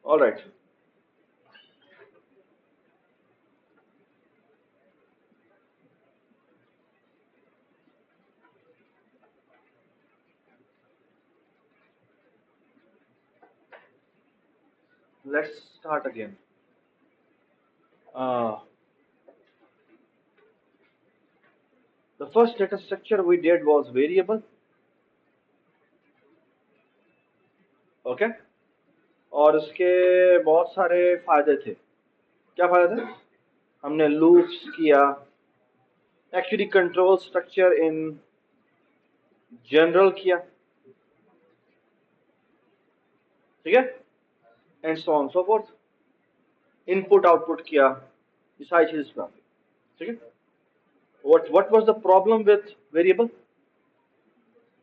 All right, let's start again. Uh, the first data structure we did was variable, okay? और इसके बहुत सारे फायदे थे. क्या फायदे थे? हमने लूप्स किया, actually control structure in general किया, ठीक है? And so on so fourth. Input output किया, ये सारी चीज इसमें आ गई, ठीक है? What was the problem with variable?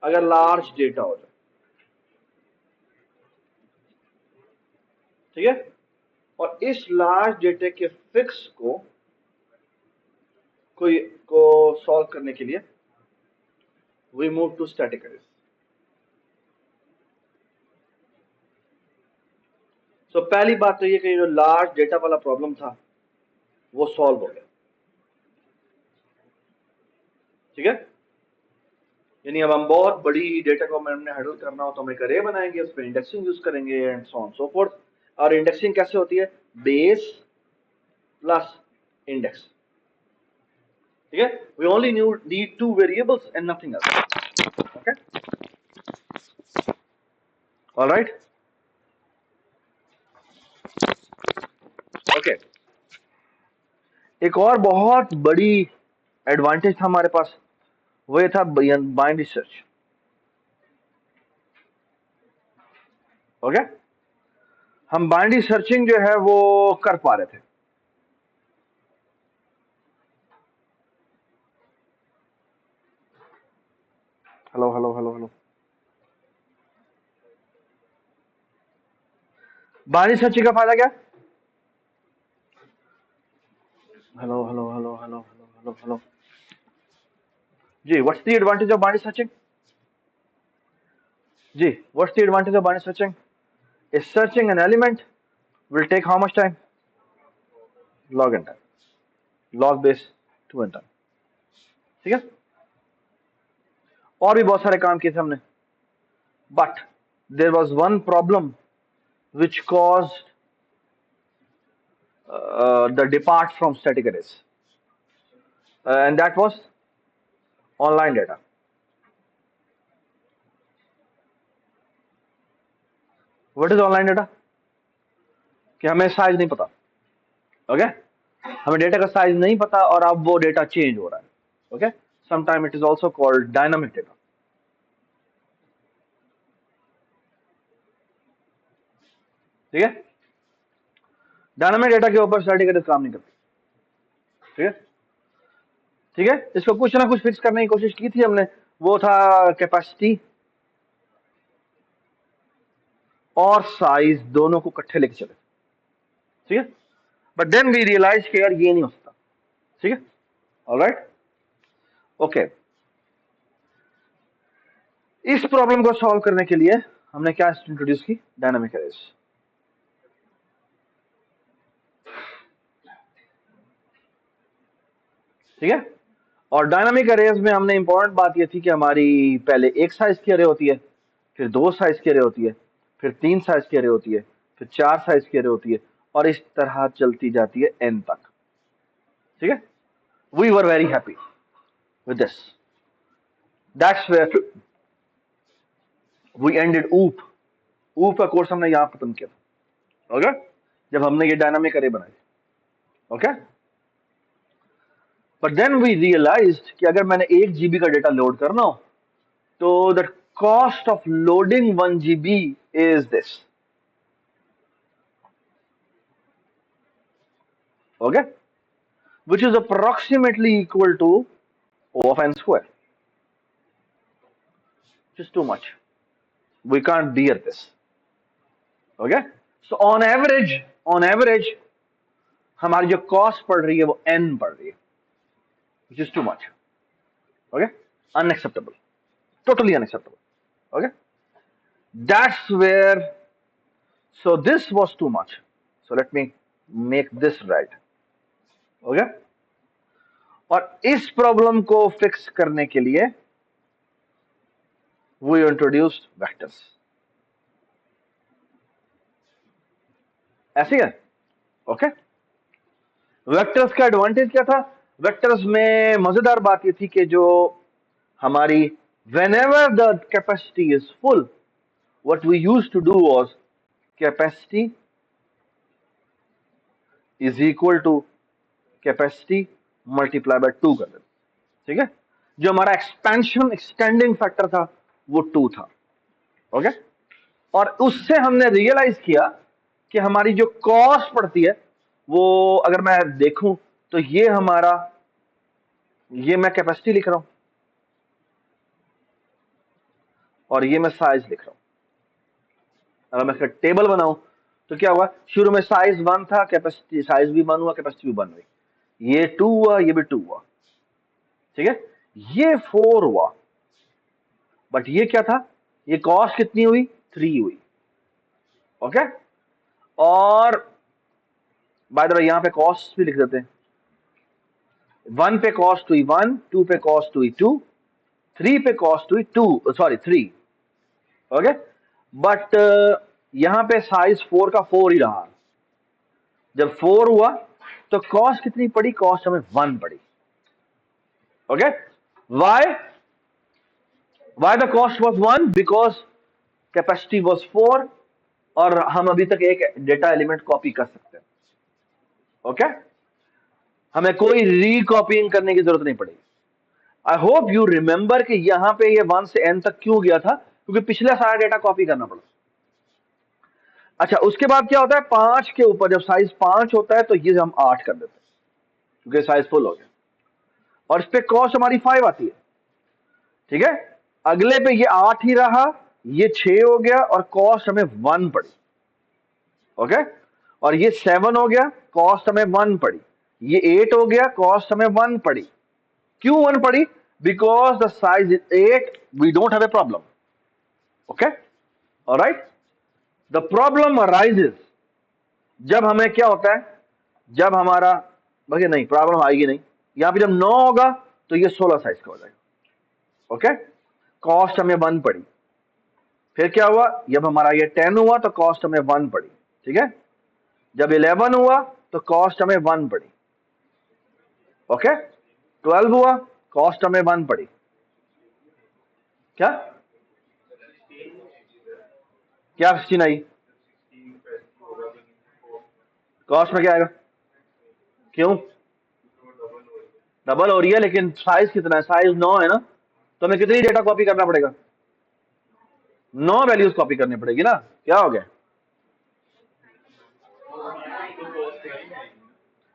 अगर लार्ज डेटा हो जाए, ठीक है? और इस लार्ज डेटा के फिक्स कोई को सॉल्व करने के लिए we move to static arrays. So पहली बात तो ये कि जो लार्ज डेटा वाला प्रॉब्लम था वो सॉल्व हो गया, ठीक है? यानी अब हम बहुत बड़ी डेटा को हमने हैंडल करना हो तो हम एक अरे बनाएंगे, उस पर इंडेक्सिंग यूज करेंगे and so on so forth. और इंडेक्सिंग कैसे होती है? बेस प्लस इंडेक्स, ठीक है? We only need two variables and nothing else, okay? Alright, okay. एक और बहुत बड़ी एडवांटेज था हमारे पास, वो ये था बाइनरी सर्च, ओके? हम बाइनरी सर्चिंग जो है वो कर पा रहे थे. Hello hello hello hello. Binary searching का फायदा क्या? Hello hello hello hello hello hello hello. जी, what's the advantage of binary searching? जी, what's the advantage of binary searching? Is searching an element will take how much time? Log n time, log base 2n time, ठीक है? और भी बहुत सारे काम किए थे हमने, but there was one problem which caused the depart from static arrays, and that was online data. What is online data? कि हमें साइज नहीं पता, ओके? हमें डेटा का साइज नहीं पता और अब वो डेटा चेंज हो रहा है, okay? Sometime it is also called dynamic data, ठीक है? डायनामिक डेटा के ऊपर स्टैटिक अरेज काम नहीं करती, ठीक है? ठीक है, इसको कुछ ना कुछ फिक्स करने की कोशिश की थी हमने, वो था कैपेसिटी और साइज दोनों को इकट्ठे लेके चले, ठीक है? बट देन वी रियलाइज कि यार ये नहीं हो सकता, ठीक है? Alright, okay. इस प्रॉब्लम को सॉल्व करने के लिए हमने क्या इंट्रोड्यूस की? डायनामिक अरेज, ठीक है? और डायनामिक अरेज में हमने इंपॉर्टेंट बात यह थी कि हमारी पहले एक साइज की अरे होती है, फिर दो साइज की अरे होती है, फिर तीन साइज की अरे होती है, फिर चार साइज की अरे होती है, और इस तरह चलती जाती है एन तक, ठीक है? We were very happy with this. That's where we ended OOP. OOP का कोर्स हमने यहां खत्म किया था, ओके? जब हमने ये डायनामिक अरे बनाई, okay? But then we realized कि अगर मैंने 1 GB का डेटा लोड करना हो तो the cost of loading 1 GB is this, okay, which is approximately equal to O of n square, which is too much. We can't bear this, okay? So on average हमारी जो cost पड़ रही है वो n पड़ रही है, which is too much, okay? Unacceptable, totally unacceptable, okay? That's where So this was too much. So let me make this right. Okay okay? और इस प्रॉब्लम को फिक्स करने के लिए वी इंट्रोड्यूस्ड वेक्टर्स. ऐसे है. ओके. वेक्टर्स का advantage क्या था? वेक्टर्स में मजेदार बात ये थी कि जो हमारी whenever the capacity is full, what we used to do was capacity is equal to capacity multiply by 2 कर देते. ठीक है. जो हमारा एक्सपेंशन एक्सटेंडिंग फैक्टर था वो 2 था. ओके. और उससे हमने रियलाइज किया कि हमारी जो कॉस्ट पड़ती है वो अगर मैं देखूं तो ये हमारा, ये मैं कैपेसिटी लिख रहा हूं और ये मैं साइज लिख रहा हूं. अगर मैं इसका टेबल बनाऊं तो क्या हुआ? शुरू में साइज 1 था, कैपेसिटी साइज भी 1 हुआ, कैपेसिटी भी 1 हुई. ये 2 हुआ, ये भी 2 हुआ. ठीक है. ये 4 हुआ. बट ये क्या था? ये कॉस्ट कितनी हुई? 3 हुई. ओके. और बाय द वे यहां पे कॉस्ट भी लिख देते हैं. 1 पे कॉस्ट हुई 1, 2 पे कॉस्ट हुई 2, 3 पे कॉस्ट हुई 2, सॉरी 3. ओके. बट यहां पे साइज 4 का 4 ही रहा. जब 4 हुआ तो कॉस्ट कितनी पड़ी? कॉस्ट हमें 1 पड़ी. Okay. Why the cost was 1? Because capacity was 4 और हम अभी तक एक डेटा एलिमेंट कॉपी कर सकते हैं. ओके. हमें कोई रीकॉपिंग करने की जरूरत नहीं पड़ेगी. आई होप यू रिमेंबर कि यहां पे ये 1 से n तक क्यों गया था? क्योंकि पिछला सारा डेटा कॉपी करना पड़ा. अच्छा, उसके बाद क्या होता है? 5 के ऊपर जब साइज 5 होता है तो ये हम 8 कर देते हैं क्योंकि साइज फुल हो गया. और इस पे कॉस्ट हमारी 5 आती है. ठीक है. अगले पे ये 8 ही रहा, ये 6 हो गया और कॉस्ट हमें 1 पड़ी. ओके. और ये 7 हो गया, कॉस्ट हमें 1 पड़ी. ये 8 हो गया, कॉस्ट हमें 1 पड़ी. क्यों 1 पड़ी? Because the size is 8, we don't have a problem. Okay. Alright. The problem arises जब हमें क्या होता है? जब हमारा भैया नहीं, प्रॉब्लम आएगी नहीं. यहां पे जब 9 होगा तो ये 16 साइज का हो जाएगा. ओके. कॉस्ट हमें 1 पड़ी. फिर क्या हुआ? जब हमारा ये 10 हुआ तो कॉस्ट हमें 1 पड़ी. ठीक है. जब 11 हुआ तो कॉस्ट हमें 1 पड़ी. ओके. 12 हुआ, कॉस्ट हमें 1 पड़ी. क्या क्या 16 आई? कॉस्ट में क्या आएगा? क्यों? डबल हो रही है लेकिन साइज कितना है? साइज 9 है ना. तो हमें कितनी डेटा कॉपी करना पड़ेगा? 9 वैल्यूज कॉपी करनी पड़ेगी ना. क्या हो गया?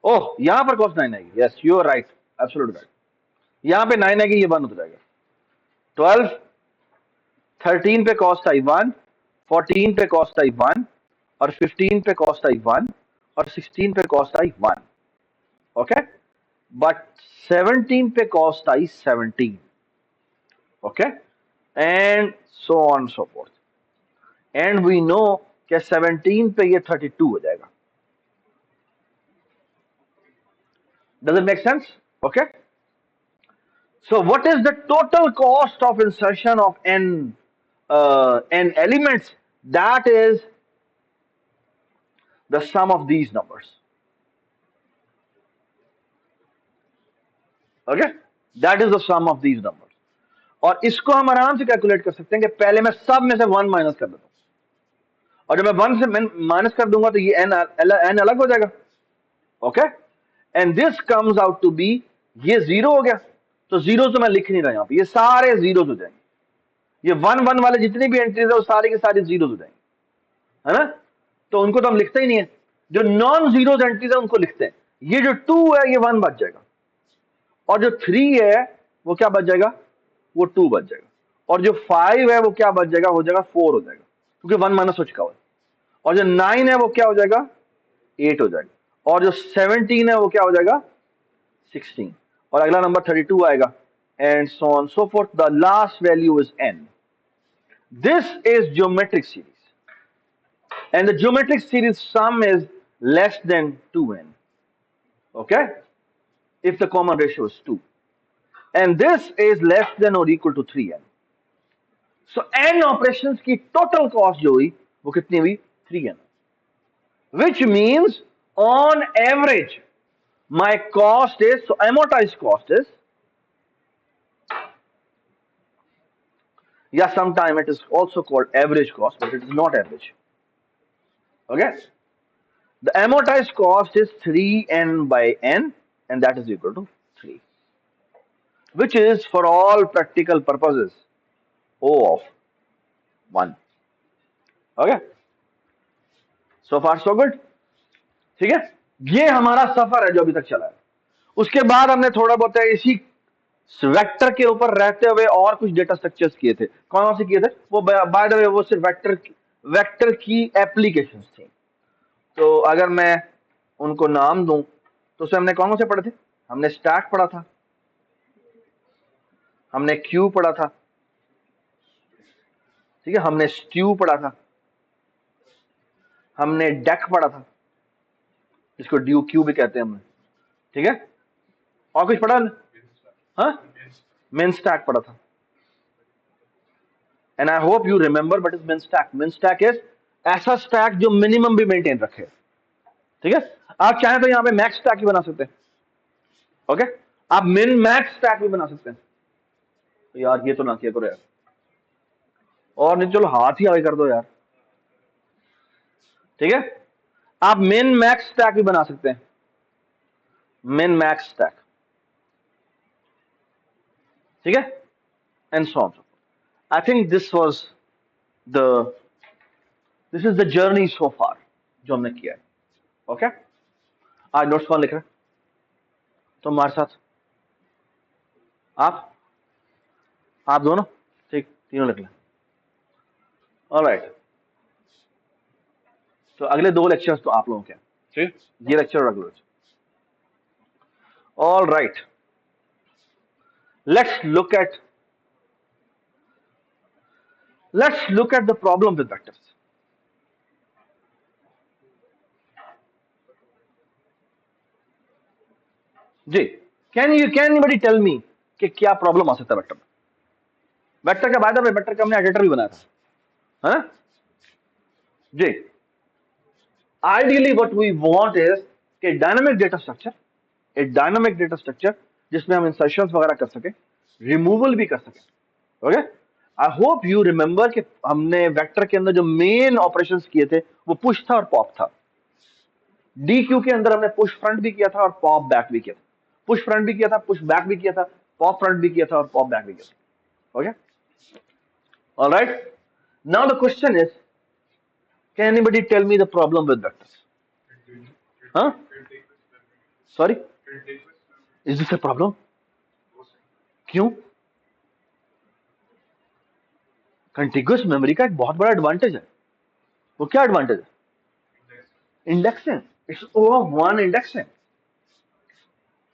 ओह, यहां पर कॉस्ट 9 आएगी. Yes, you are right, absolute right. यहां पे 9 आएगी, ये 1 हो जाएगा. 12, 13 पे कॉस्ट आई 1, 14 पे कॉस्ट आई 1 और 15 पे कॉस्ट आई 1 और 16 पे कॉस्ट आई 1. ओके. बट 17 पे कॉस्ट आई 17. Okay. And so on so forth. And we know कि 17 पे ये 32 हो जाएगा. Does it make sense? Okay. So what is the total cost of insertion of n elements? That is the sum of these numbers. Okay. That is the sum of these numbers. और इसको हम आराम से calculate कर सकते हैं कि पहले मैं सब में से 1 माइनस कर देता हूं और जब मैं 1 से माइनस कर दूंगा तो ये n अलग हो जाएगा. Okay. And this comes out to be, ये 0 हो गया तो जीरो तो मैं लिख नहीं रहा. यहां पे ये सारे जीरोस हो जाएंगे. ये 1 1 वाले जितनी भी एंट्रीज है वो सारे के सारे जीरोस हो जाएंगे, है ना. तो उनको तो हम लिखते ही नहीं है. जो नॉन जीरोस एंट्रीज है उनको लिखते हैं. ये जो 2 है ये 1 बच जाएगा और जो 3 है वो क्या बच जाएगा? वो 2 बच जाएगा. और जो 5 है वो क्या बच जाएगा? हो जाएगा 4 हो जाएगा क्योंकि 1 माइनस हो चुका हुआ. और जो 9 है वो क्या हो जाएगा? 8 हो जाएगा. और जो 17 है वो क्या हो जाएगा? 16. और अगला नंबर 32 आएगा. And so on so fourth. The last value is n. This is geometric series. and the geometric series sum is less than 2n. Okay, if the common ratio is 2, and this is less than or equal to 3n. So n operations की total cost जो हुई वो कितनी हुई 3n, which means on average my cost is, so amortized cost is, yeah, sometime it is also called average cost, but it is not average. Okay, the amortized cost is 3n by n, and that is equal to 3, which is for all practical purposes O of 1. Okay, so far so good. ठीक है, ये हमारा सफर है जो अभी तक चला है. उसके बाद हमने थोड़ा बहुत इसी वेक्टर के ऊपर रहते हुए और कुछ डेटा स्ट्रक्चर्स किए थे. कौन से किए थे वो, बाय द वे, वो सिर्फ वेक्टर की एप्लीकेशंस थी. तो अगर मैं उनको नाम दूं तो उसमें हमने कौन से पढ़े थे? हमने स्टैक पढ़ा था, हमने क्यू पढ़ा था, ठीक है, हमने स्ट्यू पढ़ा था, हमने डेक पढ़ा था, जिसको ड्यू क्यू भी कहते हैं हमने. ठीक है, और कुछ पढ़ा? हाँ, मिन स्टैक पढ़ा था. And I hope you remember what is मिन स्टैक. मिन स्टैक इज ऐसा स्टैक जो मिनिमम भी मेंटेन रखे. ठीक है, आप चाहें तो यहां पे मैक्स स्टैक भी बना सकते हैं. ओके, आप मिन मैक्स स्टैक भी बना सकते हैं. तो यार ये तो ना किया करो यार, और नहीं चलो हाथ ही आगे कर दो यार. ठीक है, आप मिन मैक्स स्टैक भी बना सकते हैं. मिन मैक्स स्टैक, ठीक है, and so on. I think this is the journey so far जो हमने किया है. ओके, आज नोट्स कौन लिख रहा है? तो हमारे साथ आप दोनों, ठीक, तीनों लिख लें. ऑलराइट, तो अगले 2 लेक्चर्स तो आप लोगों के, ठीक, ये लेक्चर और अगले. All right, let's look at the problem with vectors. जी, can anybody tell me कि क्या प्रॉब्लम आ सकता है वेक्टर में? वेक्टर का बाय द वे, वेक्टर का हमने एडिटर भी बनाया था, है ना जी. Ideally what we want is कि डायनामिक डेटा स्ट्रक्चर, जिसमें हम इंसर्शंस वगैरह कर सके, रिमूवल भी कर सके. Okay, I hope you remember कि हमने वेक्टर के अंदर जो मेन ऑपरेशंस किए थे वो पुश था और पॉप था. डी क्यू के अंदर हमने पुश फ्रंट भी किया था और पॉप बैक भी किया था. पुश फ्रंट भी किया था, पुश बैक भी किया था, पॉप फ्रंट भी किया था और पॉप बैक भी किया था. Okay, alright, now the question is, can anybody tell me the problem with vectors? हाँ, sorry, is this a problem? क्यों? कंटिगुअस मेमोरी का एक बहुत बड़ा एडवांटेज है. वो क्या एडवांटेज है? Indexing. It's over one indexing.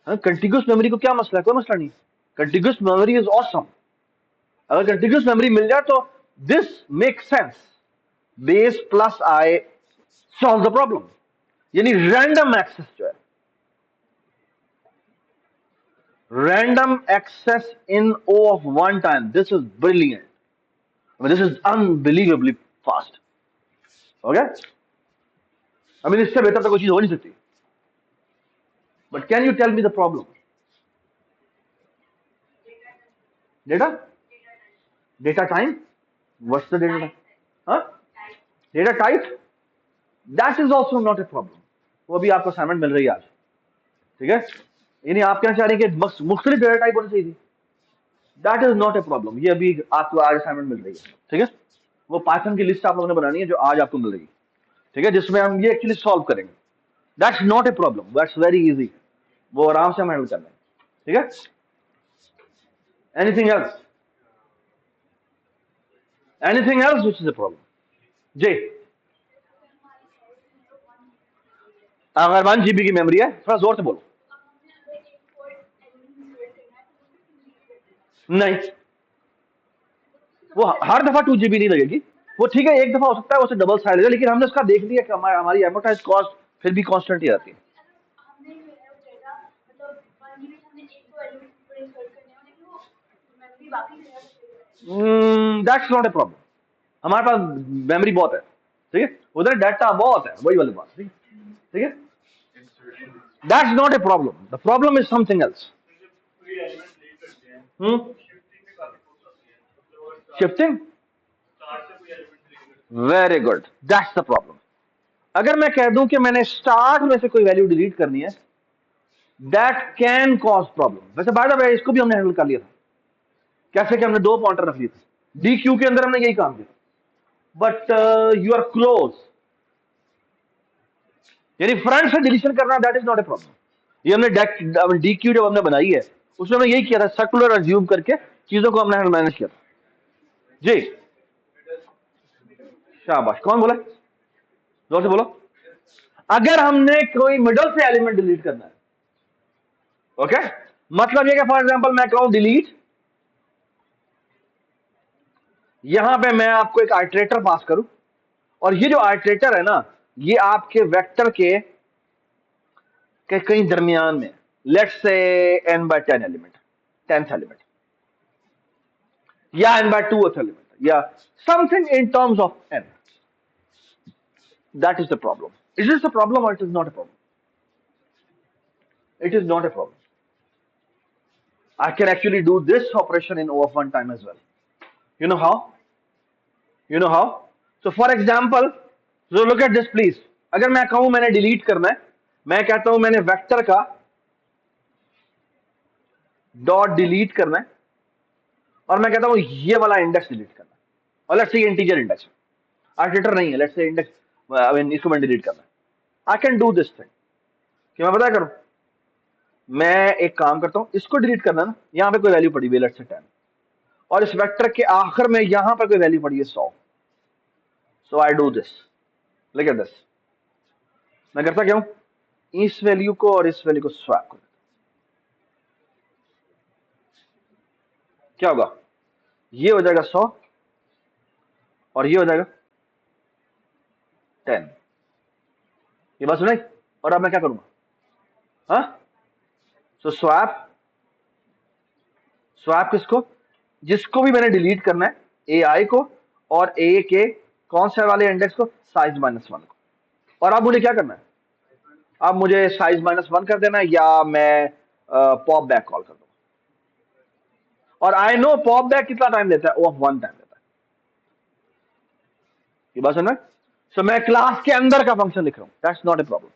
Contiguous memory को क्या मसला है? कोई मसला नहीं. Contiguous memory is awesome. अगर कंटिगुअस मेमोरी मिल जाए तो this make sense. Base plus i solve the problem. यानी रैंडम एक्सेस जो है, random access in O of 1 time, this is brilliant. This is unbelievably fast. Okay, I mean, इससे बेहतर तो कोई चीज हो नहीं सकती. But can you tell me the problem? Data time. What's the data time? हाँ, data type, that is also not a problem. वो भी आपको असाइनमेंट मिल रही है आज. ठीक है, यानी आप क्या चाह रहे हैं कि मुख्तलिफ डेटा टाइप होनी चाहिए. That is not a problem. ये अभी आपको आज असाइनमेंट मिल रही है. ठीक है, वो पाइथन की लिस्ट आप लोगों ने बनानी है जो आज आपको मिल रही है. ठीक है, जिसमें हम ये एक्चुअली सॉल्व करेंगे. That's not a problem, that's very easy. वो आराम से हम हैंडल कर लेंगे. ठीक है, anything else? Anything else which is a problem? जी, अगर 1 GB की मेमोरी है, थोड़ा जोर से बोलो. नहीं, वो हर दफा 2 GB नहीं लगेगी. वो ठीक है, एक दफा हो सकता है, उसे डबल साइड है, लेकिन हमने उसका देख लिया कि हमारी एमोटाइज कॉस्ट फिर भी कांस्टेंट ही रहती है। That's not a problem. हमारे पास मेमोरी बहुत है, ठीक है, उधर डाटा बहुत है, वही वाली बात, ठीक है, ठीक है। That's not a problem, the problem is something else. Shifting, very good, that's the problem. अगर मैं कह दूं कि मैंने स्टार्ट में से कोई वैल्यू डिलीट करनी है, दैट कैन कॉज प्रॉब्लम। वैसे बाय द वे इसको भी हमने हैंडल कर लिया था, कैसे कि हमने 2 पॉइंटर रख लिए थे, डी क्यू के अंदर हमने यही काम किया, बट यू आर क्लोज, यानी फ्रंट से डिलीशन करना, that is not a problem. ये हमने डी क्यू जब हमने बनाई है, उसमें हमने यही किया था, सर्कुलर अज्यूम करके चीजों को हमने मैनेज किया था। जी, शाबाश। कौन बोला, जोर से बोलो। अगर हमने कोई मिडल से एलिमेंट डिलीट करना है, ओके, मतलब ये कि फॉर एग्जांपल मैं कहूं डिलीट, यहां पे मैं आपको एक आइटरेटर पास करूं, और ये जो आइटरेटर है ना, ये आपके वेक्टर के कहीं दरमियान में, let's say n/10 element, 10th element, या n/2th एलिमेंट, या something in terms of n। That is the problem. Is this a problem और it is not a problem? It is not a problem. I can actually do this operation in O of 1 time as well. You know how? You know how? So for example, so look at this please. अगर मैं कहूं मैंने delete करना है, मैं कहता हूं मैंने वेक्टर का डॉट डिलीट करना है, और मैं कहता हूं ये वाला इंडेक्स डिलीट करना है, और लेट्स से इंटीजर इंडेक्स है, आर्टिटर नहीं है, let's say index, I mean इसको मैं डिलीट करना है। I can do this thing कि मैं पता करूं, मैं एक काम करता हूं, इसको डिलीट करना ना, यहां पे कोई वैल्यू पड़ी हुई है, लेट्स से 10, और इस वेक्टर के आखिर में यहां पर कोई वैल्यू पड़ी है 100। So I do this, look at this. मैं करता क्या हूं, इस वैल्यू को और इस वैल्यू को स्वैप कर देता। क्या होगा, ये हो जाएगा 100 और ये हो जाएगा 10। ये बात सुनाई? और अब मैं क्या करूंगा, हाँ, सो स्वैप, स्वैप किसको, जिसको भी मैंने डिलीट करना है, ए आई को और ए के कौन से वाले इंडेक्स को, साइज -1 को। और अब मुझे क्या करना है, अब मुझे साइज -1 कर देना है, या मैं पॉप बैक कॉल कर दूंगा। और आई नो पॉप बैक कितना टाइम लेता है, O of 1 टाइम लेता है। ये बात समझ में? सो मैं क्लास के अंदर का फंक्शन लिख रहा हूं, that's not a problem,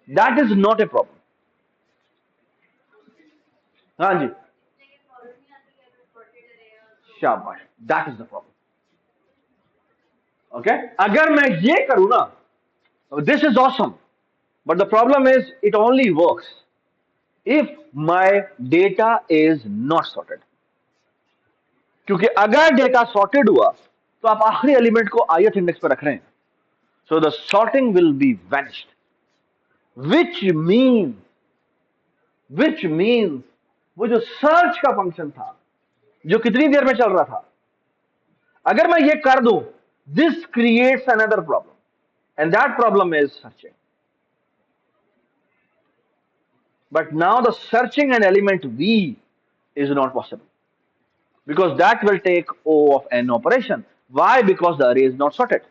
that is not a problem. हाँ जी, शाबाश, that is the problem. Okay, अगर मैं ये करूं ना, this is awesome, but the problem is it only works if my data is not sorted. क्योंकि अगर डेटा सॉर्टेड हुआ तो आप आखिरी एलिमेंट को ith इंडेक्स पर रख रहे हैं, so the sorting will be vanished, which means वो जो सर्च का फंक्शन था, जो कितनी देर में चल रहा था, अगर मैं ये कर दूं, this creates another problem, and that problem is searching. But now the searching an element V is not possible, because that will take O of n operation. Why? Because the array is not sorted.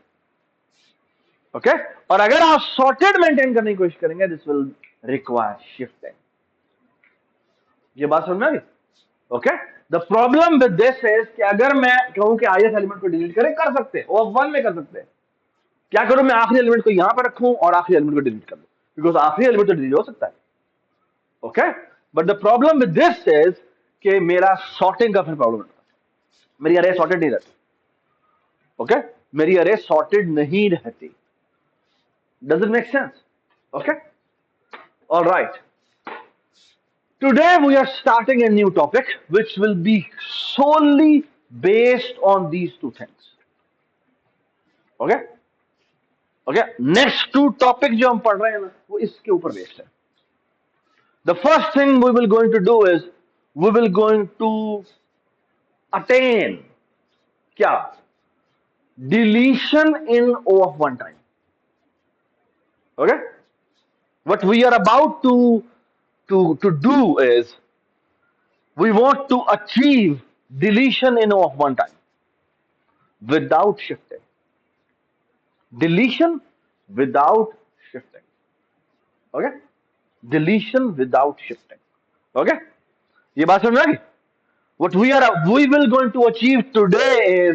Okay? और अगर आप sorted maintain करने की कोशिश करेंगे, this will require shifting. ये बात समझ में आ गई? Okay? The problem with this is कि अगर मैं कहूं कि ith एलिमेंट को डिलीट करें, कर सकते हैं, O of 1 में कर सकते हैं। क्या करूं, मैं आखिरी एलिमेंट को यहां पर रखूं और आखिरी एलिमेंट को डिलीट कर दूं, बिकॉज आखिरी एलिमेंट तो डिलीट हो सकता है। Okay, but the problem with this is कि मेरा सॉर्टिंग का फिर प्रॉब्लम है, मेरी अरे सॉर्टेड नहीं रहती। ओके, मेरी अरे सॉर्टेड नहीं रहती। Does it make sense? Okay, alright. Today we are starting a new topic which will be solely based on these two things. Okay? Okay? Next two topic जो हम पढ़ रहे हैं ना, वो इसके ऊपर बेस्ड है। The first thing we will going to do is we will going to attain क्या, deletion in O of one time. Okay, what we are about to do is we want to achieve deletion in O of one time without shifting. Deletion without shifting. Okay, deletion without shifting. Okay, ये बात समझ में आ गई? What we will going to achieve today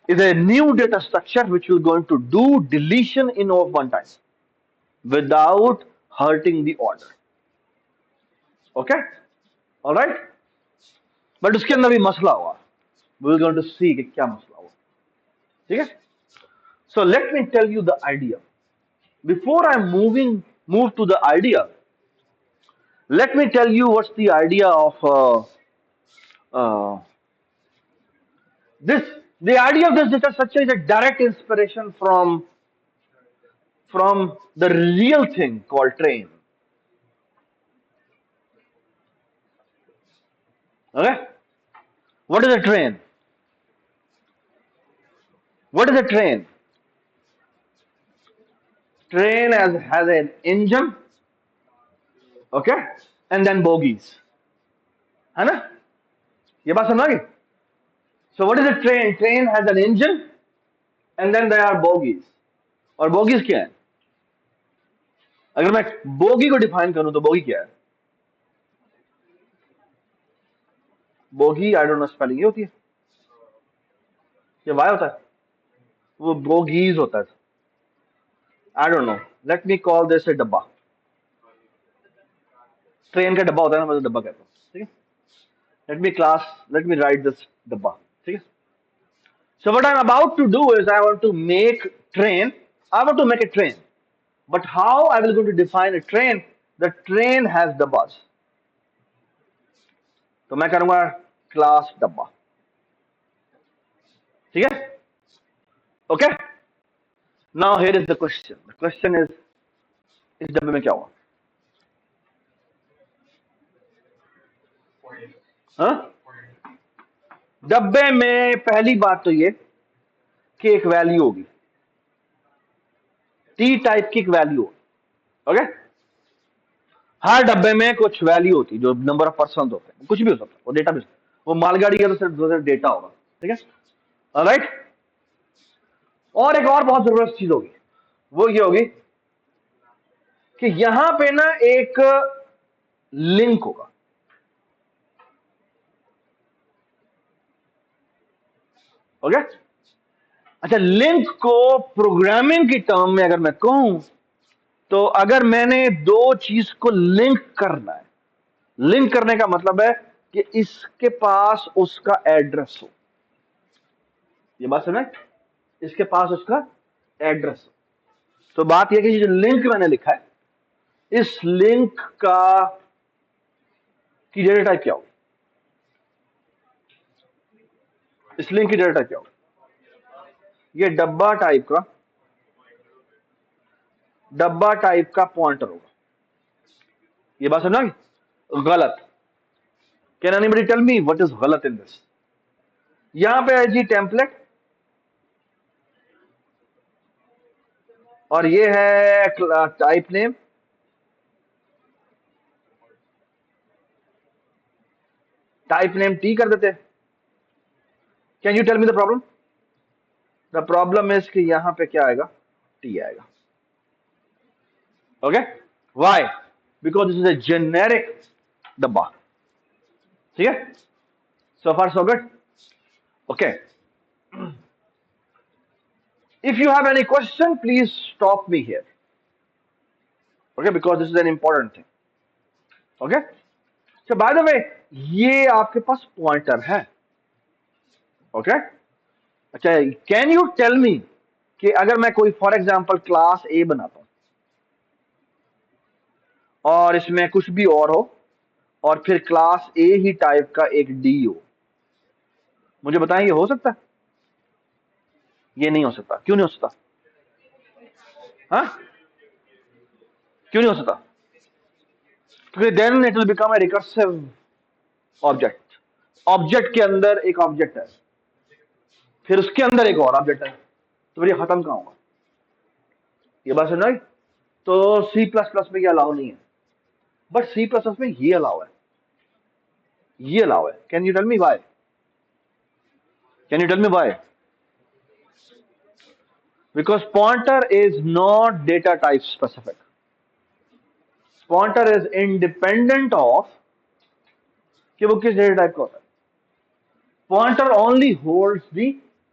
is a new data structure which will going to do deletion in O of one time without hurting the order. Okay, all right. But उसके अंदर भी मसला हुआ. We will going to see कि क्या मसला हुआ. ठीक है? So let me tell you the idea. Before I move to the idea, let me tell you what's the idea of this. The idea of this data structure is a direct inspiration from the real thing called train. Okay, what is a train? What is a train? Train has an engine, okay, and then bogies. है ना? ये बात समझ गई? So what is a train? Train has an engine and then there are bogies. और bogies क्या है? अगर मैं bogie को define करूं तो bogie क्या है? Bogie, I don't know spelling, ये होती है? ये Y होता है? वो bogies होता है. I don't know. Let me call this a डब्बा. ट्रेन का डब्बा होता है ना, मैं तो डब्बा कहता हूँ. ठीक है? Let me write this डब्बा. ठीक है? So what I'm about to do is I want to make a train. But how I will going to define a train? The train has डब्बाs. तो मैं करूंगा क्लास डब्बा. ठीक है? Okay? Now here is the question. The question is इस डब्बे में क्या हुआ? हाँ? डब्बे में पहली बात तो ये कि एक वैल्यू होगी. टी टाइप की एक वैल्यू होगी. ओके? हर डब्बे में कुछ वैल्यू होती है जो नंबर ऑफ पर्सन होते हैं. कुछ भी हो सकता है. वो डेटा भी, वो मालगाड़ी का तो सिर्फ डेटा होगा. ठीक है? ऑलराइट? और एक और बहुत जबरदस्त चीज होगी. वो ये होगी कि यहां पे ना एक लिंक होगा. ओके? अच्छा, लिंक को प्रोग्रामिंग की टर्म में अगर मैं कहूं तो अगर मैंने दो चीज को लिंक करना है, लिंक करने का मतलब है कि इसके पास उसका एड्रेस हो. ये बात समझ? इसके पास उसका एड्रेस हो. तो बात यह कि जो लिंक मैंने लिखा है, इस लिंक की डेटा टाइप क्या होगी? इस लिंक की डेटा टाइप क्या होगी? ये डब्बा टाइप का पॉइंटर होगा. ये बात समझा? गलत. Can anybody tell me what is गलत इन दिस? यहां पे है जी टेम्पलेट और ये है type name. Type name T कर देते हैं. Can you tell me the problem? The problem is कि यहां पे क्या आएगा? टी आएगा. Okay? Why? Because this is a generic डब्बा. ठीक है? So far so good. Okay, if you have any question please stop me here. Okay, because this is an important thing. Okay, so by the way ये आपके पास pointer है. Okay? अच्छा, can you tell me कि अगर मैं कोई for example class ए बनाता हूं और इसमें कुछ भी और हो और फिर क्लास ए ही टाइप का एक डी हो, मुझे बताएं ये हो सकता है? ये नहीं हो सकता. क्यों नहीं हो सकता? हाँ, क्यों नहीं हो सकता? क्योंकि then it will become a recursive object. Object के अंदर एक ऑब्जेक्ट है. फिर उसके अंदर एक और ऑब्जेक्ट है, तो फिर ये खत्म कहाँ होगा? ये बात सुन रहे? तो सी प्लस प्लस में ये अलाउ नहीं है, बट सी प्लस प्लस में ये अलाउ है, ये अलाउ है. Can you tell me why? Can you tell me why? Because pointer is not data type specific. Pointer is independent of कि वो किस डेटा टाइप का होता है. Pointer only holds the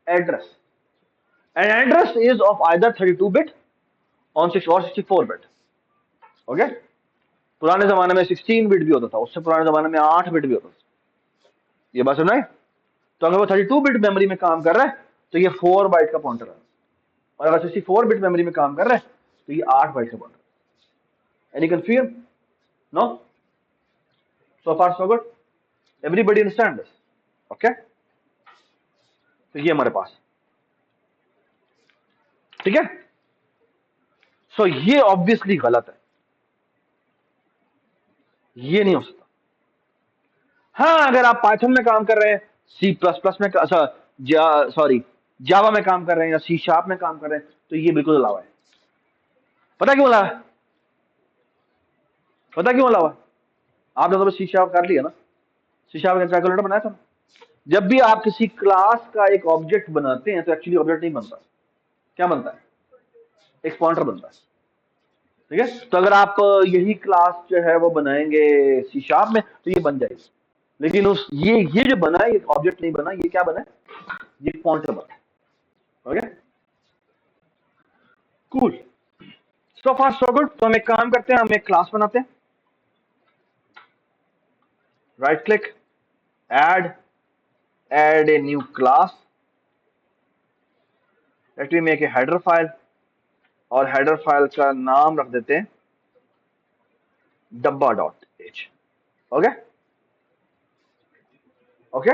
address, and address is of either 32 bit on 6 or 64 bit. Okay? पुराने जमाने में 16 bit भी होता था, उससे पुराने जमाने में 8 बिट भी होता था. ये बात सुना है? तो अगर वो 32 बिट मेमोरी में काम कर रहा है तो ये 4 बाइट का पॉइंटर है, और अगर 64 बिट मेमोरी में काम कर रहा है तो ये 8 बाइट का पॉइंटर है. Any confusion? No? So far so good. Everybody understand this? Okay? तो ये हमारे पास, ठीक है. सो ये ऑब्वियसली गलत है, ये नहीं हो सकता. हाँ, अगर आप पाइथन में काम कर रहे हैं, सी प्लस प्लस में, सॉरी जावा में काम कर रहे हैं या सी शार्प में काम कर रहे हैं, तो ये बिल्कुल अलावा है. पता क्यों अलावा है? पता क्यों अलावा है? आपने तो सी शार्प कर लिया ना, सी शार्प का कैलकुलेटर बनाया था ना. जब भी आप किसी क्लास का एक ऑब्जेक्ट बनाते हैं तो एक्चुअली ऑब्जेक्ट नहीं बनता, क्या बनता है? एक पॉइंटर बनता है. ठीक है. तो अगर आप यही क्लास जो है वो बनाएंगे सी शार्प में तो ये बन जाएगी, लेकिन उस ये जो बना है ये ऑब्जेक्ट नहीं बना, ये क्या बना है? ये पॉइंटर बना. Okay, cool. So far so good. तो हम एक काम करते हैं, हम एक क्लास बनाते हैं. Right click, add a new class. Let me make a header file, और हेडर फाइल का नाम रख देते हैं dabba.h. ओके ओके,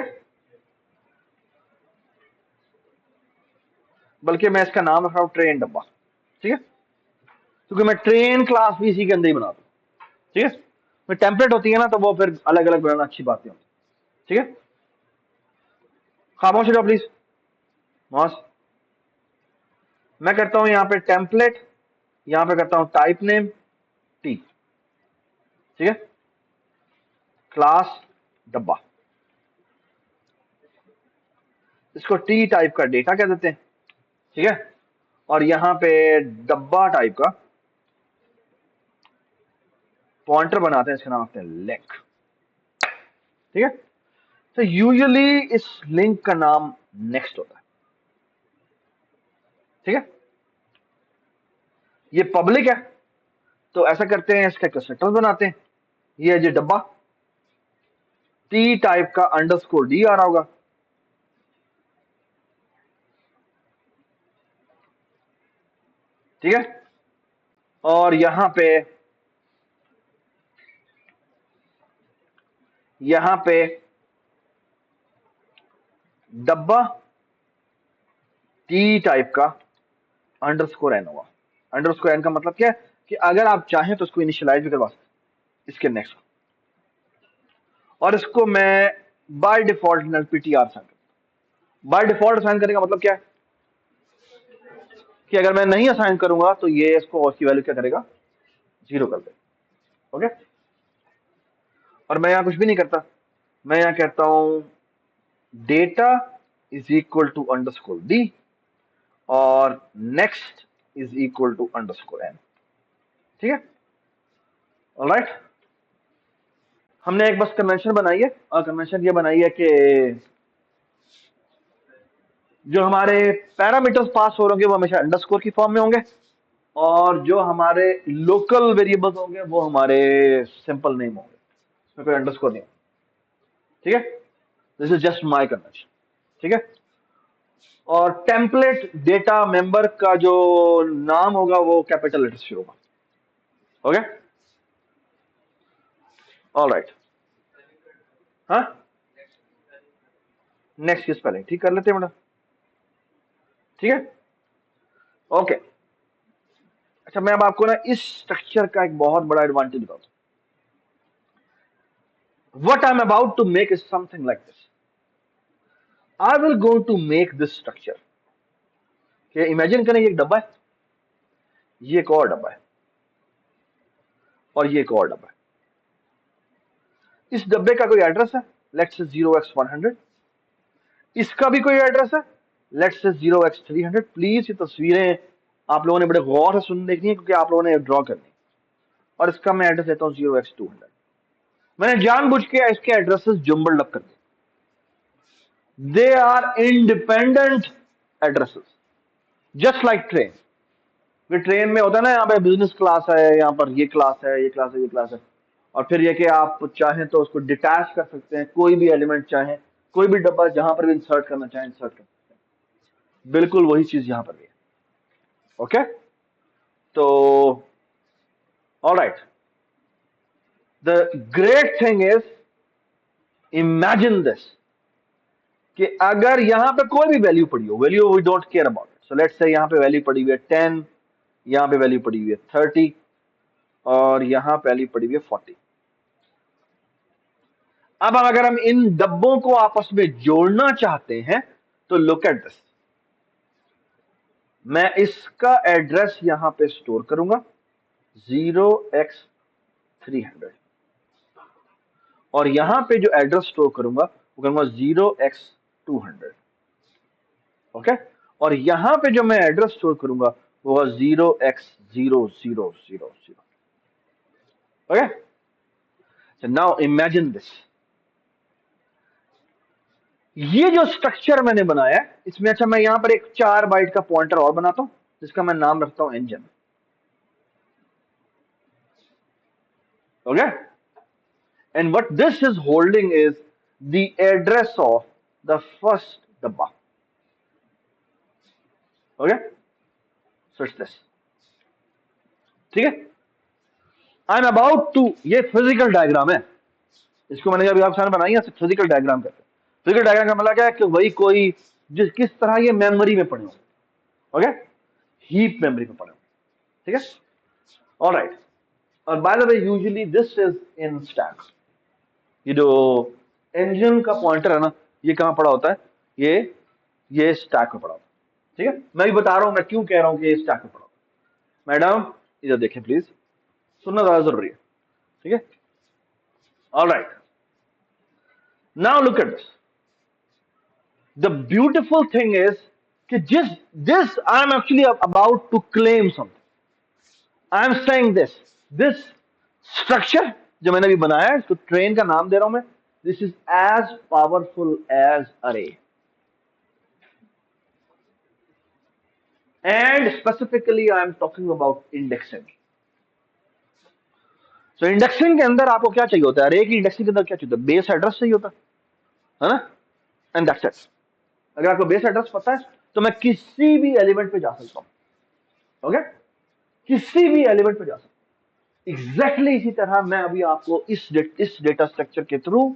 बल्कि मैं इसका नाम रख रहा हूं ट्रेन डब्बा. ठीक है, क्योंकि मैं ट्रेन क्लास भी इसी के अंदर ही बनाता हूं. ठीक है, मैं टेम्पलेट होती है ना, तो वो फिर अलग अलग बनाना अच्छी बात नहीं होती. ठीक है, खामोश रहो प्लीज. मॉस, मैं करता हूं यहां पे टेम्पलेट, यहां पे करता हूं टाइप नेम टी. ठीक है, क्लास डब्बा, इसको टी टाइप का डेटा कह देते हैं. ठीक है, और यहां पे डब्बा टाइप का पॉइंटर बनाते हैं, इसका नाम रखते हैं लिंक. ठीक है, तो यूजुअली इस लिंक का नाम नेक्स्ट होता है. ठीक है, ये पब्लिक है, तो ऐसा करते हैं, इसका कंस्ट्रक्टर बनाते हैं. ये है जी डब्बा, टी टाइप का अंडरस्कोर डी आ रहा होगा. ठीक है, और यहां पे डब्बा टी टाइप का अंडरस्कोर एन होगा. अंडरस्कोर एन का मतलब क्या है कि अगर आप चाहें तो इसको इनिशियलाइज भी करवा सकते इसके नेक्स्ट, और इसको मैं by default null PTR assign करता. बाय डिफॉल्ट असाइन करने का मतलब क्या है कि अगर मैं नहीं असाइन करूंगा तो ये इसको उसकी वैल्यू क्या करेगा? 0 कर देगा. ओके, और मैं यहां कुछ भी नहीं करता, मैं यहां कहता हूं data is equal to underscore D और next is equal to underscore N. ठीक है, ऑलराइट. हमने एक बस कन्वेंशन बनाई है, और कन्वेंशन ये बनाई है कि जो हमारे पैरामीटर्स पास हो रहे होंगे वो हमेशा अंडरस्कोर की फॉर्म में होंगे, और जो हमारे लोकल वेरिएबल्स होंगे वो हमारे सिंपल नेम होंगे, उसमें कोई अंडरस्कोर नहीं. ठीक है, this is just my convention. ठीक है, और टेम्पलेट डेटा मेंबर का जो नाम होगा वो कैपिटल लेटर से होगा. Okay, alright. हाँ, नेक्स्ट की स्पेलिंग ठीक कर लेते हैं मैडम. ठीक है, ओके. अच्छा, मैं अब आपको ना इस स्ट्रक्चर का एक बहुत बड़ा एडवांटेज बताता हूं. What I'm about to make is something like this. I will go to make this structure. कि इमेजिन करें, ये एक डब्बा है, ये एक और डब्बा है, और ये एक और डब्बा है। इस डब्बे का कोई एड्रेस है, लेट्स से 0x100। इसका भी कोई एड्रेस है, लेट्स से 0x300। प्लीज ये तस्वीरें आप लोगों ने बड़े गौर से सुन देखनी है, क्योंकि आप लोगों ने ड्रॉ करनी है। और इसका मैं एड्रेस देता हूँ 0x200। मैंने जानबूझ के इसके एड्रेसेस जुम्बल्ड अप कर दिए। They are independent addresses, just like train. Train में होता है ना, यहाँ पे बिजनेस क्लास है, यहाँ पर ये क्लास है, ये क्लास है, ये क्लास है। और फिर ये कि आप चाहें तो उसको डिटैच कर सकते हैं, कोई भी एलिमेंट चाहें, कोई भी डब्बा जहां पर भी इंसर्ट करना चाहें इंसर्ट कर सकते हैं। बिल्कुल वही चीज यहां पर भी है। ओके, तो alright, the great thing is, imagine this, कि अगर यहां पे कोई भी वैल्यू पड़ी हो, value we don't care about it. So let's say यहां पे वैल्यू पड़ी हुई है 10, यहां पे वैल्यू पड़ी हुई है 30, और यहां पे वैल्यू पड़ी हुई है 40। अब अगर हम इन डब्बों को आपस में जोड़ना चाहते हैं, तो लुक एट दिस। मैं इसका एड्रेस यहां पे स्टोर करूंगा 0x300, और यहां पे जो एड्रेस स्टोर करूंगा वो करूंगा 0x200। ओके, और यहां पे जो मैं एड्रेस स्टोर करूंगा वो होगा 0x0000। Okay, now imagine this. ये जो स्ट्रक्चर मैंने बनाया है, इसमें अच्छा मैं यहां पर एक 4 बाइट का पॉइंटर और बनाता हूं, जिसका मैं नाम रखता हूं engine. Okay, and what this is holding is the address of the first dabba. Okay, so it's this. ठीक है, आई एम अबाउट टू, ये फिजिकल डायग्राम है, इसको मैंने अभी आप सामने बनाई है, फिजिकल डायग्राम कहते हैं। फिजिकल डायग्राम का मतलब क्या है कि वही कोई जिस किस तरह ये मेमोरी में पड़े हो। ओके, हीप मेमोरी में पड़े हो। ठीक है, ऑलराइट। और by the way usually this is in stack. ये जो इंजन का पॉइंटर है ना, ये कहां पड़ा होता है, ये स्टैक में पड़ा होता है। ठीक है, मैं भी बता रहा हूं मैं क्यों कह रहा हूं कि ये स्टैक में पड़ा होता है। मैडम इधर देखें प्लीज, सुनना ज्यादा जरूरी है। ठीक है, alright, now look at this. The beautiful thing is कि जिस this I am actually about to claim something. I am saying this structure जो मैंने अभी बनाया है, इसको ट्रेन का नाम दे रहा हूं मैं। This is as powerful as array, and specifically I am talking about indexing. So indexing के अंदर आपको क्या चाहिए होता है, अरे की इंडेक्सिंग के अंदर क्या चाहिए होता है, बेस एड्रेस चाहिए होता है ना, एंड दैट्स इट। अगर आपको बेस एड्रेस पता है तो मैं किसी भी एलिमेंट पे जा सकता हूं। ओके, किसी भी एलिमेंट पे जा सकता हूं। एग्जैक्टली इसी तरह मैं अभी आपको इस डेटा स्ट्रक्चर के थ्रू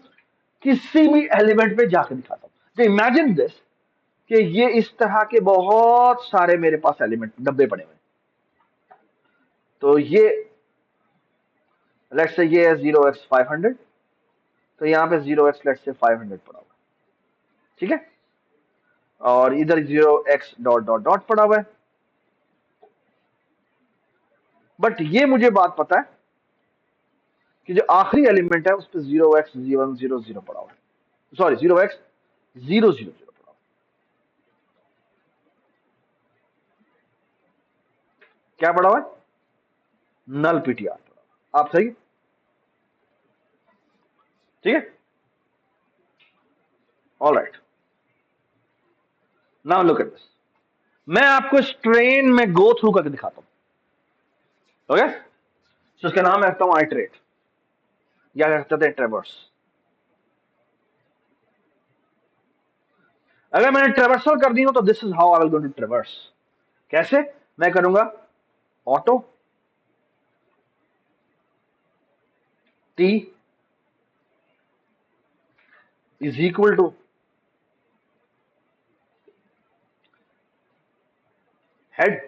किसी भी एलिमेंट पे जाकर दिखाता हूं। तो इमेजिन दिस कि ये इस तरह के बहुत सारे मेरे पास एलिमेंट डब्बे पड़े हुए। तो ये लेट्स से ये है 0x500, तो यहां पे 0x लेट्स से 500 पड़ा हुआ। ठीक है, और इधर 0x डॉट डॉट डॉट पड़ा हुआ है। बट ये मुझे बात पता है कि जो आखिरी एलिमेंट है उस पर 0x100 पड़ा हुआ है, सॉरी 0x000 पड़ा हुआ है। क्या पड़ा हुआ है, नल पीटीआर पड़ा हुआ है। आप सही, ठीक है, alright, now look at this. मैं आपको इस ट्रेन में गो थ्रू करके दिखाता हूं। ओके, तो इसका नाम रखता हूं आइटरेट, या कहते थे ट्रेवर्स। अगर मैंने ट्रेवर्सल कर दी हो तो this is how I will go to traverse. कैसे मैं करूंगा, auto T is equal to head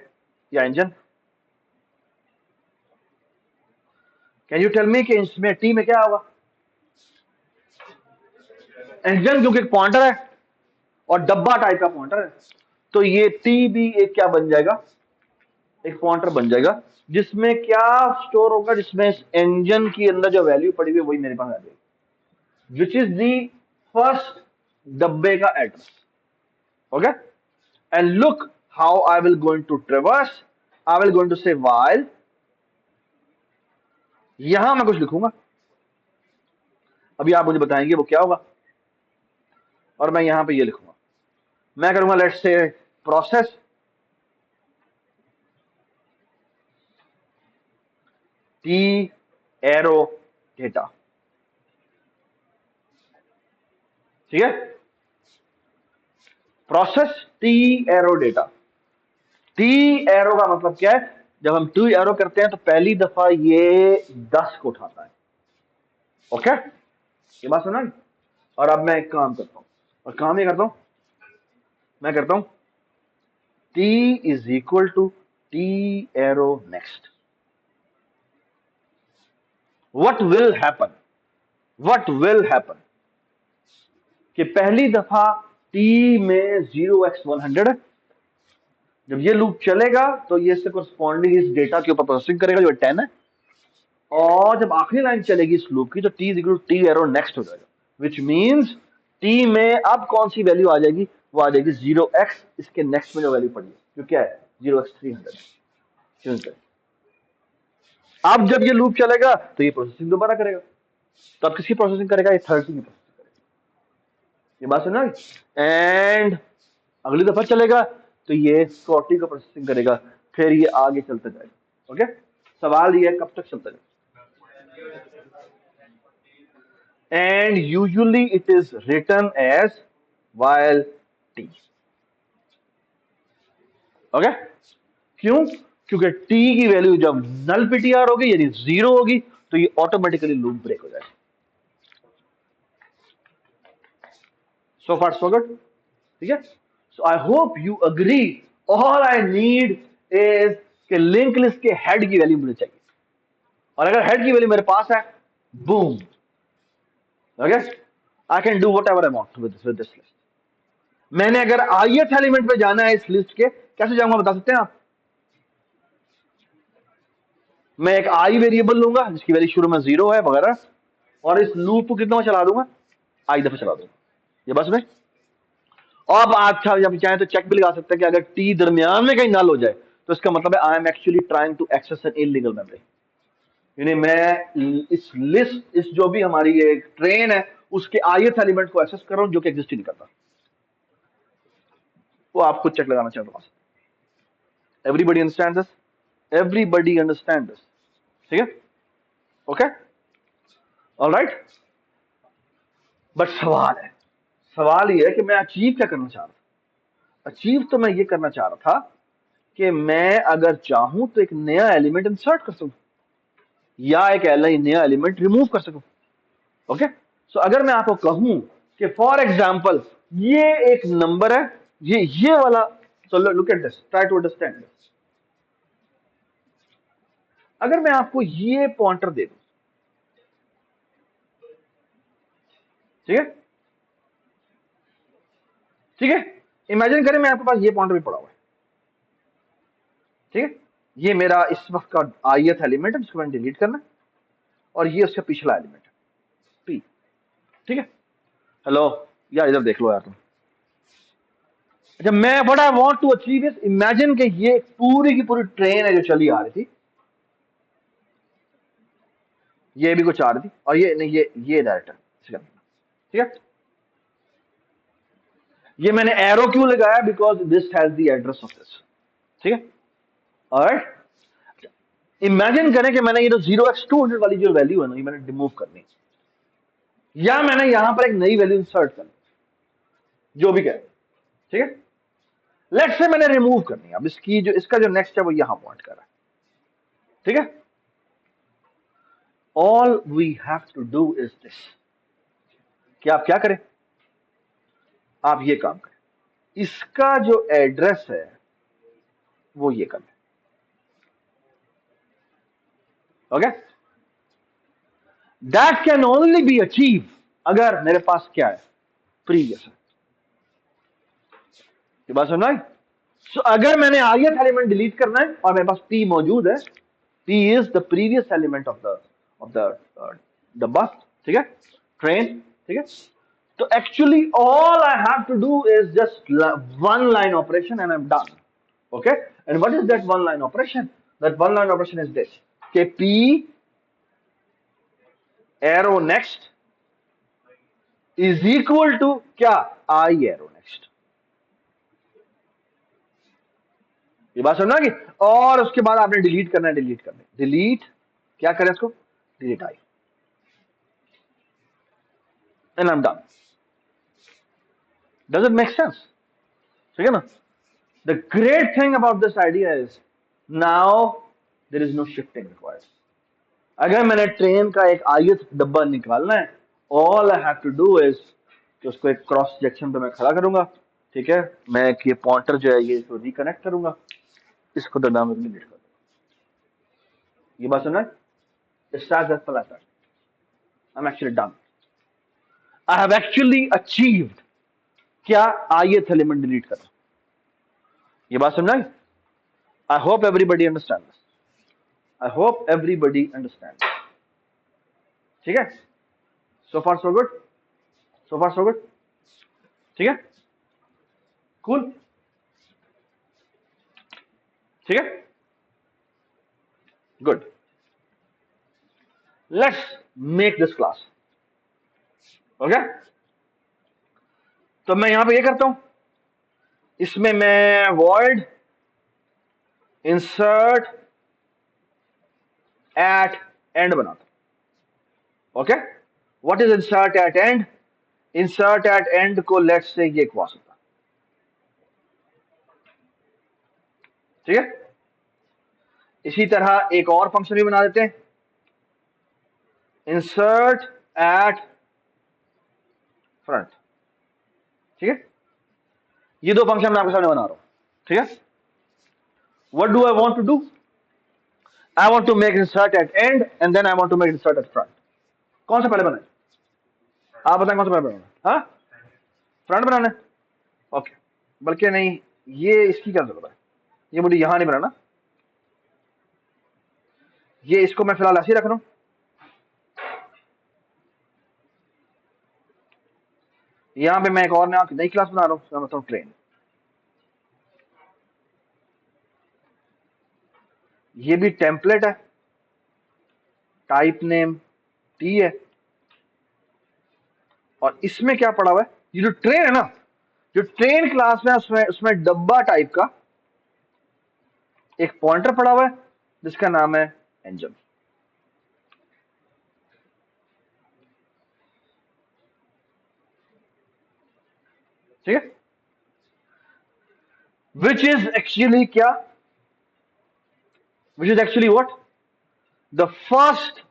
या engine. Can you tell me कि इसमें टी में क्या होगा, इंजन, क्योंकि एक पॉइंटर है। और डब्बा टाइप का पॉइंटर है, तो ये टी भी एक क्या बन जाएगा, एक पॉइंटर बन जाएगा, जिसमें क्या स्टोर होगा, जिसमें इस इंजन की अंदर जो वैल्यू पड़ी हुई है वही मेरे पास आ जाएगी, विच इज दी फर्स्ट डब्बे का address. Okay, and look how I will going to traverse. I will going to say while, यहां मैं कुछ लिखूंगा, अभी आप मुझे बताएंगे वो क्या होगा, और मैं यहां पे ये लिखूंगा. मैं करूंगा let's say process T arrow data. ठीक है, process T arrow data. T arrow का मतलब क्या है, जब हम टी एरो करते हैं तो पहली दफा ये 10 को उठाता है. ओके, ये बात सुना. और अब मैं एक काम करता हूं, और काम ये करता हूं, मैं करता हूं T is equal to T arrow next. What will happen, what will happen, कि पहली दफा टी में 0x100, जब ये लूप चलेगा तो ये इससे कोरस्पॉन्डिंग इस डेटा के ऊपर प्रोसेसिंग करेगा जो 10 है, और जब आखिरी लाइन चलेगी इस लूप की तो T is equal to T arrow next हो जाएगा, विच मीन्स टी में अब कौन सी वैल्यू आ जाएगी, वो आ जाएगी 0x, इसके नेक्स्ट में जो वैल्यू पड़ी है जो क्या है 0x300. अब जब ये लूप चलेगा तो ये प्रोसेसिंग दोबारा करेगा, तो अब किसकी प्रोसेसिंग करेगा, ये 30 की प्रोसेसिंग करेगा. ये बात सुना. एंड अगली दफा चलेगा तो ये 40 का प्रोसेसिंग करेगा, फिर ये आगे चलता जाएगा. ओके, सवाल ये कब तक चलता जाएगा, and usually it is written as while t. Okay, क्यों, क्योंकि t की वैल्यू जब नल ptr होगी यानी 0 होगी तो ये ऑटोमेटिकली लूप ब्रेक हो जाएगा. So far so good. ठीक है, so I hope you agree. All I need is कि लिंक लिस्ट के हेड की वैल्यू मुझे चाहिए, और अगर हेड की वैल्यू मेरे पास है, boom, okay, I can do what ever I want with this list. मैंने अगर ith एलिमेंट पे जाना है इस लिस्ट के, कैसे जाऊंगा बता सकते हैं आप. मैं एक आई वेरिएबल लूंगा जिसकी वैल्यू शुरू में 0 है वगैरह, और इस लूप को कितना चला दूंगा, आई दफे चला दूंगा. ये बस में. और अब अच्छा जब चाहे तो चेक भी लगा सकते हैं कि अगर टी दरमियान में कहीं नल हो जाए तो इसका मतलब है I am actually trying to access an illegal memory. यानी मैं इस लिस्ट, इस जो भी हमारी एक ट्रेन है उसके ith एलिमेंट को एक्सेस कर रहा हूं जो कि एग्जिस्ट ही नहीं करता. वो आप खुद चेक लगाना चाहते हो. Everybody understand this, everybody understand this. ठीक है, ओके, ऑलराइट. बट सवाल ये है कि मैं अचीव क्या करना चाह रहा था. अचीव तो मैं ये करना चाह रहा था कि मैं अगर चाहूं तो एक नया एलिमेंट इंसर्ट कर सकूं, या एक नया एलिमेंट रिमूव कर सकूं. ओके, सो अगर मैं आपको कहूं कि फॉर एग्जाम्पल ये एक नंबर है, ये वाला, so look at this, try to understand this. अगर मैं आपको ये पॉइंटर दे दूं, ठीक है, ठीक है, इमेजिन करें मैं आपके पास ये पॉइंटर भी पड़ा हुआ है. ठीक है, ये मेरा इस वक्त का ith एलिमेंट है जिसको मैंने डिलीट करना है, और ये उसका पिछला एलिमेंट है p. ठीक है, हेलो, यार इधर देख लो यार तुम. अच्छा, मैं what I want to achieve is, imagine कि ये पूरी की पूरी ट्रेन है जो चली आ रही थी, ये भी कुछ आ रही थी, और ये नहीं, ये डायरेक्ट है. ठीक है, ये मैंने एरो क्यों लगाया, because this has the address of this. ठीक है, ऑलराइट. इमेजिन करें कि मैंने ये जो 0x200 वाली जो वैल्यू है ना, ये मैंने रिमूव करनी, या मैंने यहां पर एक नई वैल्यू इंसर्ट करनी, जो भी कहे. ठीक है, लेट्स से मैंने रिमूव करनी है. अब इसकी जो इसका जो नेक्स्ट है वो यहां पॉइंट कर रहा है. ठीक है, all we have to do is this, कि आप क्या करें, आप ये काम करें, इसका जो एड्रेस है वो ये करें. Okay, that can only be achieve अगर मेरे पास क्या है, प्रीवियस है. ये बात समझ आई? So, अगर मैंने ith एलिमेंट डिलीट करना है और मेरे पास p मौजूद है, p is the previous element of the डब्बा, ठीक है, ट्रेन, ठीक है, तो actually all I have to do is just one line operation and I am done. Okay, and what is that one line operation? That one line operation is this: कि p arrow next is equal to क्या, I arrow next. ये बात समझना कि, और उसके बाद आपने डिलीट करना है, डिलीट क्या करें इसको, delete i, and I am done. Does it make sense? ठीक है ना? The great thing about this idea is now there is no shifting required. अगर मैंने ट्रेन का एक ith डब्बा निकालना है, all I have to do is कि उसको एक क्रॉस सेक्शन पे मैं खड़ा करूंगा, ठीक है, मैं ये पॉइंटर जो है ये इसको रिकनेक्ट करूंगा, इसको डायनामिकली डिलीट कर दूंगा. ये बात सुना है? Start as well as that. I'm actually done. I have actually achieved क्या, ith एलिमेंट डिलीट करना. ये बात समझ आई? I hope everybody understands this. I hope everybody understands. ठीक है? So far so good. So far so good. ठीक है? Cool. ठीक है? Good. Let's make this class. Okay? तो मैं यहां पे ये करता हूं, इसमें मैं void insert at end बनाता हूं. Okay, what is insert at end? insert at end को लेट्स से ये क्लास होता है. ठीक है, इसी तरह एक और फंक्शन भी बना देते हैं, insert at front. ठीक है, ये दो फंक्शन मैं आपके सामने बना रहा हूं. ठीक है, what do I want to do? I want to make insert at end and then I want to make insert at front. कौन सा पहले बनाए, आप बताएं कौन सा पहले बनाना? हाँ, फ्रंट बनाना है. ओके, बल्कि नहीं, ये इसकी क्या जरूरत है, ये मुझे यहां नहीं बनाना, ये इसको मैं फिलहाल ऐसे ही रख रहा हूं. यहां पे मैं एक और नई क्लास बना रहा हूं, मतलब ट्रेन. ये भी टेम्पलेट है, टाइप नेम टी है, और इसमें क्या पड़ा हुआ है, ये जो ट्रेन है ना, जो ट्रेन क्लास में उसमें डब्बा टाइप का एक पॉइंटर पड़ा हुआ है जिसका नाम है इंजन. ठीक है, विच इज एक्चुअली क्या, which is actually what, the first,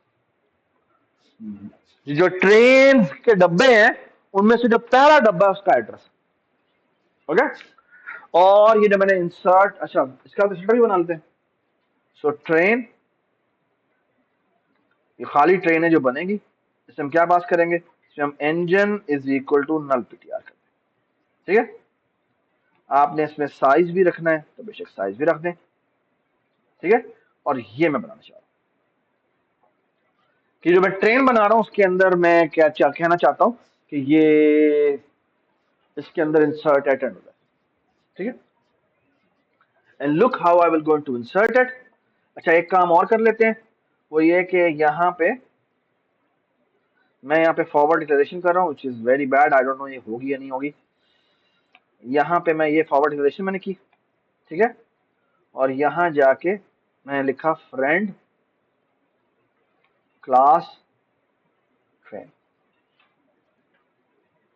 जो ट्रेन के डब्बे हैं उनमें से जो पहला डब्बा है उसका एड्रेस. ओके, और ये जो मैंने इंसर्ट, अच्छा इसका तो भी बना लेते हैं. सो ट्रेन, ये खाली ट्रेन है जो बनेगी, इसमें हम क्या पास करेंगे, इसमें हम engine is equal to null PTR करते हैं. ठीक है, आपने इसमें साइज भी रखना है तो बेशक साइज भी रख दें. ठीक है, और ये मैं बनाना चाह रहा हूं कि जो मैं ट्रेन बना रहा हूं उसके अंदर मैं क्या कहना चाहता हूं कि ये इसके अंदर इंसर्ट एट एंड होगा. ठीक है, and look how I will going to insert it. अच्छा, एक काम और कर लेते हैं, वो ये कि यहां पे मैं यहाँ पे फॉरवर्ड डिक्लेरेशन कर रहा हूँ, which is very bad, I don't know ये होगी या नहीं होगी. यहाँ पे मैं ये फॉरवर्ड डिक्लेरेशन मैंने की, ठीक है, और यहां जाके मैंने लिखा फ्रेंड क्लास ट्रेन.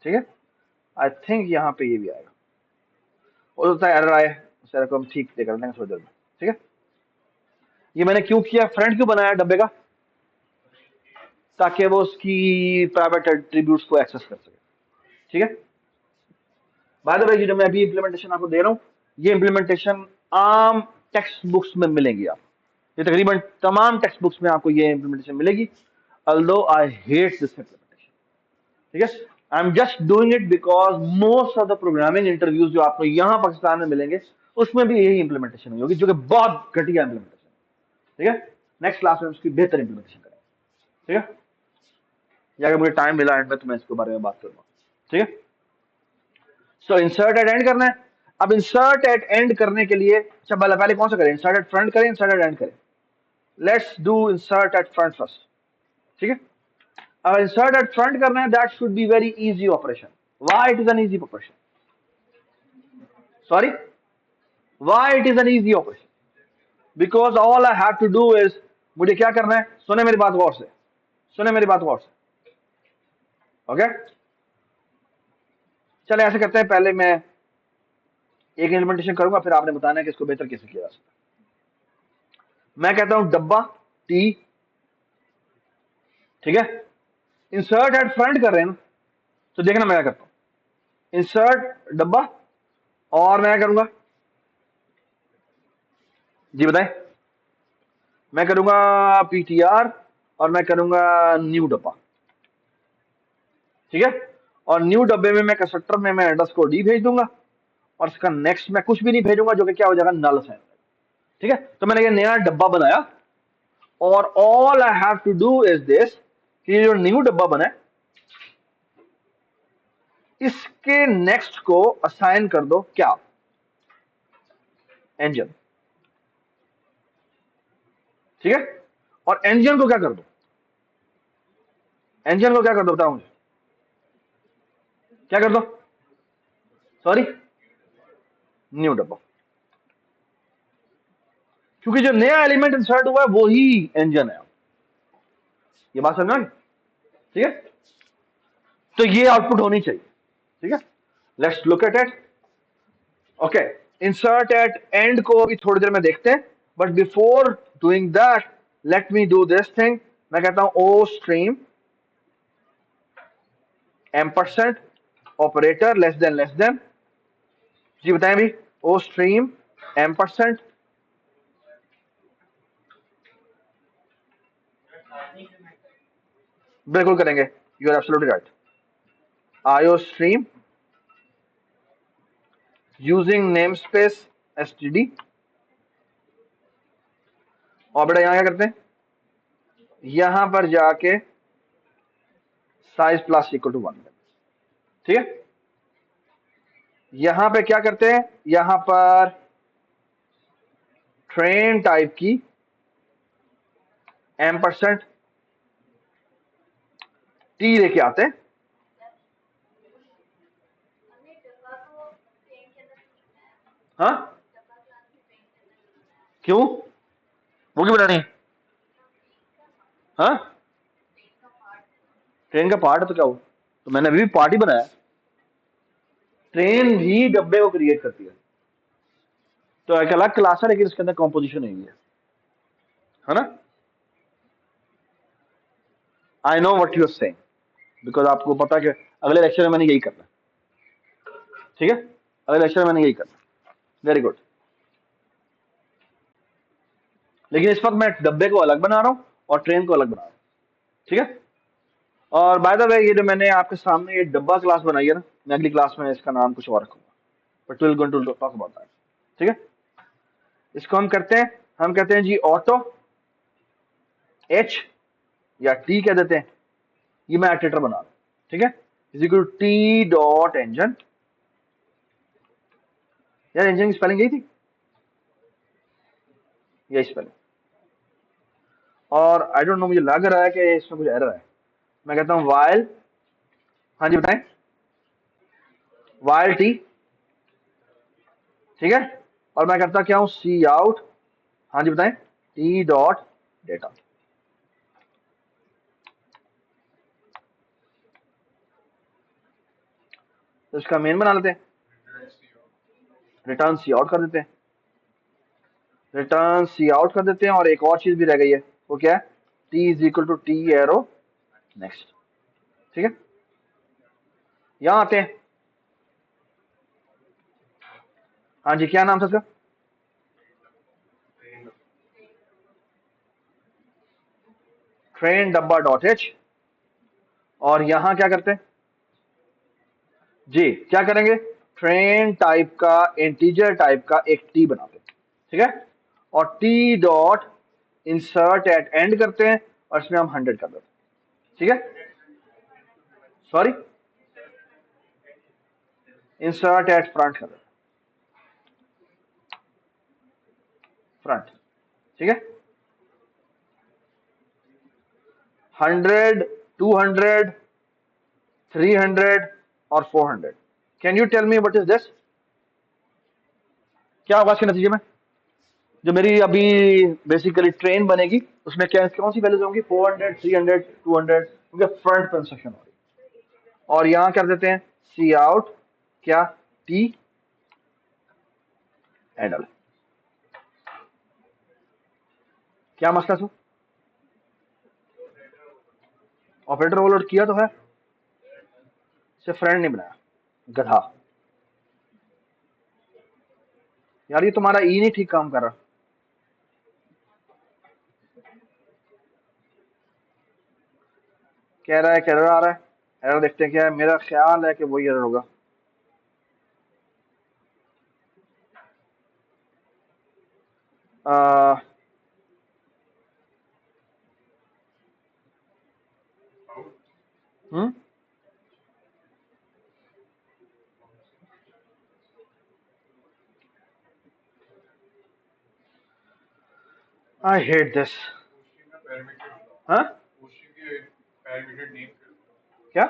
ठीक है, आई थिंक यहाँ पे ये भी आएगा, हो सकता है एरर आए, उस एरर को हम ठीक से कर देंगे थोड़ी देर में. ठीक है, ये मैंने क्यों किया, फ्रेंड क्यों बनाया डब्बे का, ताकि वो उसकी प्राइवेट एट्रीब्यूट्स को एक्सेस कर सके. ठीक है, बाय द वे जो मैं अभी इंप्लीमेंटेशन आपको दे रहा हूँ, ये इंप्लीमेंटेशन आम टेक्स्ट बुक्स में मिलेंगी. आप ये तकरीबन तमाम टेक्स्ट बुक्स में आपको ये इंप्लीमेंटेशन मिलेगी, although I hate this implementation. ठीक है, I am just doing it because most of the programming interviews जो आपको यहां पाकिस्तान में मिलेंगे उसमें भी यही इंप्लीमेंटेशन हुई होगी, जो कि बहुत घटिया इंप्लीमेंटेशन। ठीक है, नेक्स्ट क्लास में उसकी बेहतर इंप्लीमेंटेशन करेंगे। ठीक है, या अगर मुझे टाइम मिला एंड में तो मैं इसके बारे में बात करूंगा। ठीक है, सो इंसर्ट एट एंड करना है। अब इंसर्ट एट एंड करने के लिए अच्छा पहले कौन सा करें, इंसर्ट एट फ्रंट करें, इंसर्ट एट एंड करें? Let's do insert at front first. ठीक है, अब इंसर्ट एट फ्रंट करना है, that should be very easy operation. Why it is an easy operation? Sorry, why it is an easy operation? Because all I have to do is, मुझे क्या करना है, सुने मेरी बात गौर से, सुने मेरी बात गौर से। ओके, चले ऐसे करते हैं, पहले मैं एक इंप्लीमेंटेशन करूंगा, फिर आपने बताना है कि इसको बेहतर कैसे किया जा सकता है। मैं कहता हूं डब्बा टी। ठीक है, इंसर्ट एट फ्रंट कर रहे हैं ना, तो देखना मैं क्या करता हूं, इंसर्ट डब्बा और मैं करूंगा, जी बताएं, मैं करूंगा पीटीआर और मैं करूंगा न्यू डब्बा। ठीक है, और न्यू डब्बे में मैं कंस्ट्रक्टर में मैं अंडरस्कोर डी भेज दूंगा और इसका नेक्स्ट मैं कुछ भी नहीं भेजूंगा, जो कि क्या हो जाएगा, नल साइन। ठीक है, तो मैंने ये नया डब्बा बनाया और all I have to do is this, कि ये जो न्यू डब्बा बना है इसके नेक्स्ट को असाइन कर दो क्या, इंजन। ठीक है, और इंजन को क्या कर दो, इंजन को क्या कर दो बताओ मुझे, क्या कर दो, सॉरी, न्यू डब्बा। क्योंकि जो नया एलिमेंट इंसर्ट हुआ है वो ही इंजन है। ये बात समझ में आ गई? ठीक है, तो ये आउटपुट होनी चाहिए। ठीक है, let's look at it. Okay, insert at end को अभी थोड़ी देर में देखते हैं, but before doing that let me do this thing. मैं कहता हूं ostream ampersand operator less than, जी बताएं भी, ओ स्ट्रीम एम्परसेंट, बिल्कुल करेंगे, you are absolutely right. Iostream using namespace STD, और बेटा यहां क्या करते हैं, यहां पर जाके साइज प्लस इक्वल टू 1। ठीक है, यहां पे क्या करते हैं, यहां पर ट्रेन टाइप की एम्परसेंट टी लेके आते हैं। हाँ, क्यों, वो क्यों बनानी, हाँ, ट्रेन का पार्ट है तो क्या हुआ, तो मैंने अभी भी पार्ट ही बनाया। ट्रेन भी डब्बे को क्रिएट करती है, तो एक अलग क्लास है लेकिन इसके अंदर कॉम्पोजिशन नहीं है ना। I know what you are saying, because आपको पता है कि अगले लेक्चर में मैंने यही करना है। ठीक है, अगले लेक्चर में मैंने यही करना है, वेरी गुड। लेकिन इस वक्त मैं डब्बे को अलग बना रहा हूं और ट्रेन को अलग बना रहा हूं। ठीक है, और बाय द वे ये जो मैंने आपके सामने ये डब्बा क्लास बनाई है ना, मैं अगली क्लास में इसका नाम कुछ और रखूंगा, but will going to talk about that. ठीक है, इसको हम करते हैं, हम कहते हैं जी ऑटो एच या टी कह देते हैं, ये मैं एडिटर बना रहा हूं। ठीक है, is equal to T dot engine, यार इंजन की स्पेलिंग यही थी, यही स्पेलिंग, और आई डोंट नो मुझे लग रहा है कि इसमें कुछ एरर है। मैं कहता हूं वाइल, हाँ जी बताएं, वाइल टी। ठीक है, और मैं करता क्या हूं, सी आउट, हाँ जी बताएं, टी डॉट डेटा। तो इसका मेन बना लेते हैं, रिटर्न सी आउट कर देते हैं, रिटर्न सी आउट कर देते हैं, और एक और चीज भी रह गई है, वो क्या है, T is equal to T arrow next. ठीक है, यहां आते हैं, हाँ जी क्या नाम था इसका, ट्रेन डब्बा डॉट एच, और यहां क्या करते हैं, जी क्या करेंगे, ट्रेन टाइप का इंटीजर टाइप का एक टी बनाते हैं, ठीक है, और T dot insert at end करते हैं और इसमें हम 100 कर देते हैं, ठीक है, सॉरी इंसर्ट एट फ्रंट कर देते हैं, फ्रंट, ठीक है, 100, 200, 300 और 400। Can you tell me what is this, क्या होगा इसके नतीजे में, जो मेरी अभी बेसिकली ट्रेन बनेगी उसमें क्या कौन सी वैल्यूज होंगी, 400, 300, 200, क्योंकि फ्रंट कंस्ट्रक्शन हो रही है। और यहां कर देते हैं सी आउट क्या, टी एंडल, क्या मसला था, ऑपरेटर ओवरलोड किया तो है, सिर्फ फ्रेंड नहीं बनाया, गधा, यार ये तुम्हारा ई नहीं ठीक काम कर रहा, कह रहा है कि एरर आ रहा है, एरर देखते हैं क्या है, मेरा ख्याल है कि वही एरर होगा, हम्म, आई हेट दिस, हाँ क्या,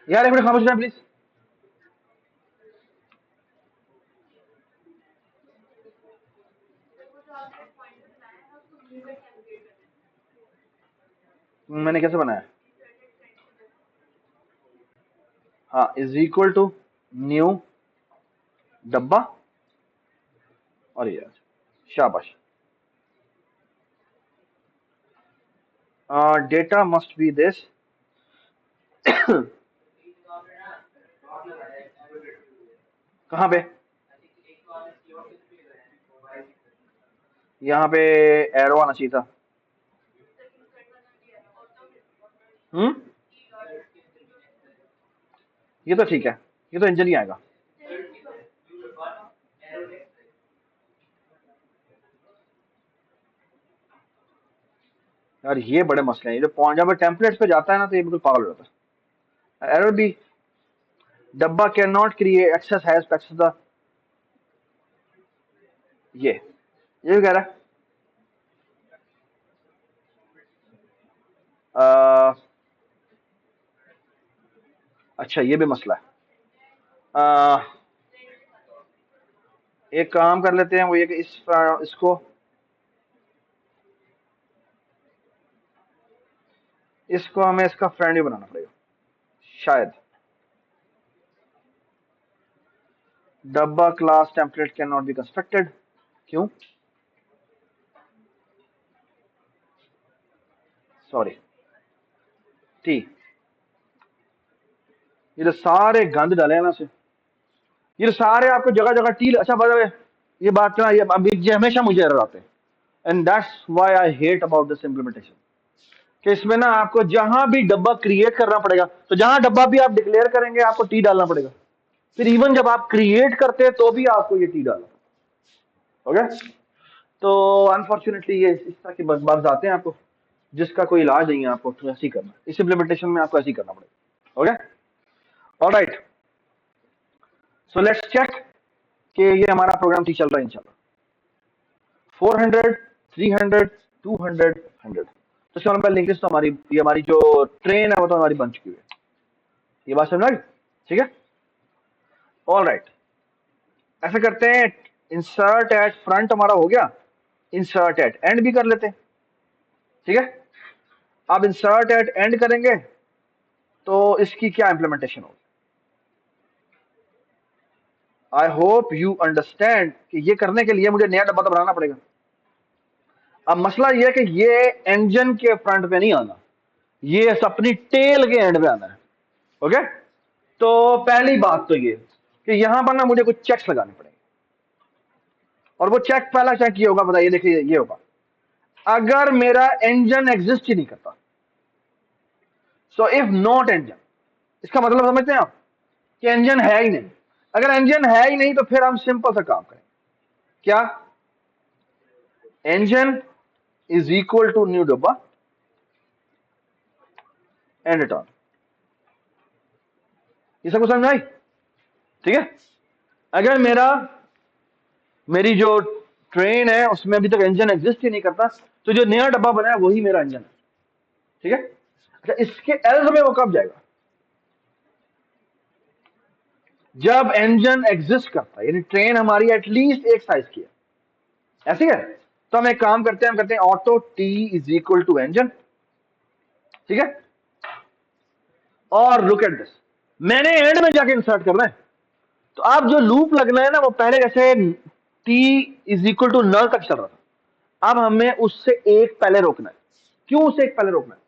यार एक मिनट खामोश रहना प्लीज, मैंने कैसे बनाया, हाँ इज इक्वल टू न्यू डब्बा और ये शाबाश, डेटा मस्ट बी दिस, कहाँ पे, यहाँ पे एरो आना चाहिए था, हम्म, ये तो ठीक है, ये तो इंजन ही आएगा, यार ये बड़े मसले हैं, ये जो पॉइंट जब टेम्पलेट्स पे जाता है ना तो ये बिल्कुल पागल हो जाता है, एरर भी, डब्बा can not create access has to access the, ये भी कह रहा है, अच्छा ये भी मसला है, एक काम कर लेते हैं, वो ये कि इसको हमें इसका फ्रेंड ही बनाना पड़ेगा शायद, डब्बा class template can not be constructed, क्यों, सॉरी टी, ये तो सारे गंद डाले हैं ना से, ये तो सारे आपको जगह जगह टी, अच्छा बाय द वे ये बात ना, ये अभी ये हमेशा मुझे एरर आते हैं, and that's why I hate about this implementation, कि इसमें ना आपको जहां भी डब्बा क्रिएट करना पड़ेगा, तो जहां डब्बा भी आप डिक्लेयर करेंगे आपको टी डालना पड़ेगा, फिर इवन जब आप क्रिएट करते हैं तो भी आपको ये टी डालना, ओके, तो अनफॉर्चुनेटली ये इस तरह के बग्स आते हैं आपको, जिसका कोई इलाज नहीं है, आपको तो ऐसे ही करना, इस इम्प्लीमेंटेशन में आपको ऐसे ही करना पड़ेगा, okay, alright, so let's check कि ये हमारा प्रोग्राम ठीक चल रहा है इंशाल्लाह, 400, 300, 200, 100, तो इसका मतलब लिंक लिस्ट तो हमारी, ये हमारी जो ट्रेन है वो तो हमारी बन चुकी है, ये बात समझ आ गई, ठीक है, ऑलराइट, ऐसा करते हैं, इंसर्ट एट फ्रंट हमारा हो गया, इंसर्ट एट एंड भी कर लेते हैं, ठीक है, अब इंसर्ट एट एंड करेंगे तो इसकी क्या इंप्लीमेंटेशन होगी, आई होप यू अंडरस्टैंड कि ये करने के लिए मुझे नया डब्बा तो बनाना पड़ेगा, अब मसला ये है कि ये इंजन के फ्रंट पे नहीं आना, ये अपनी टेल के एंड पे आना है, ओके, तो पहली बात तो ये कि यहां पर ना मुझे कुछ चेक्स लगाने पड़ेंगे, और वो चेक पहला चेक ये होगा, बताइए, देखिए ये होगा, अगर मेरा इंजन एग्जिस्ट ही नहीं करता, सो इफ नॉट इंजन, इसका मतलब समझते हैं आप कि इंजन है ही नहीं। अगर इंजन है ही नहीं तो फिर हम सिंपल सा काम करें, क्या? Engine is equal to new डब्बा एंड रिटर्न। ये सब समझ आई? ठीक है। अगर मेरी जो ट्रेन है उसमें अभी तक इंजन एग्जिस्ट ही नहीं करता, तो जो नया डब्बा बना है वही मेरा इंजन है। ठीक है। अच्छा, इसके एल्स में वो कब जाएगा? जब इंजन एग्जिस्ट करता है, यानी ट्रेन हमारी एटलीस्ट एक साइज की है, ऐसी है। तो हम एक काम करते हैं, हम करते हैं auto T is equal to engine. ठीक है। और लुक एट दिस, मैंने एंड में जाके इंसर्ट करना है। तो आप जो लूप लगना है ना, वो पहले जैसे T is equal to null तक चल रहा था, अब हमें उससे एक पहले रोकना है। क्यों उससे एक पहले रोकना है?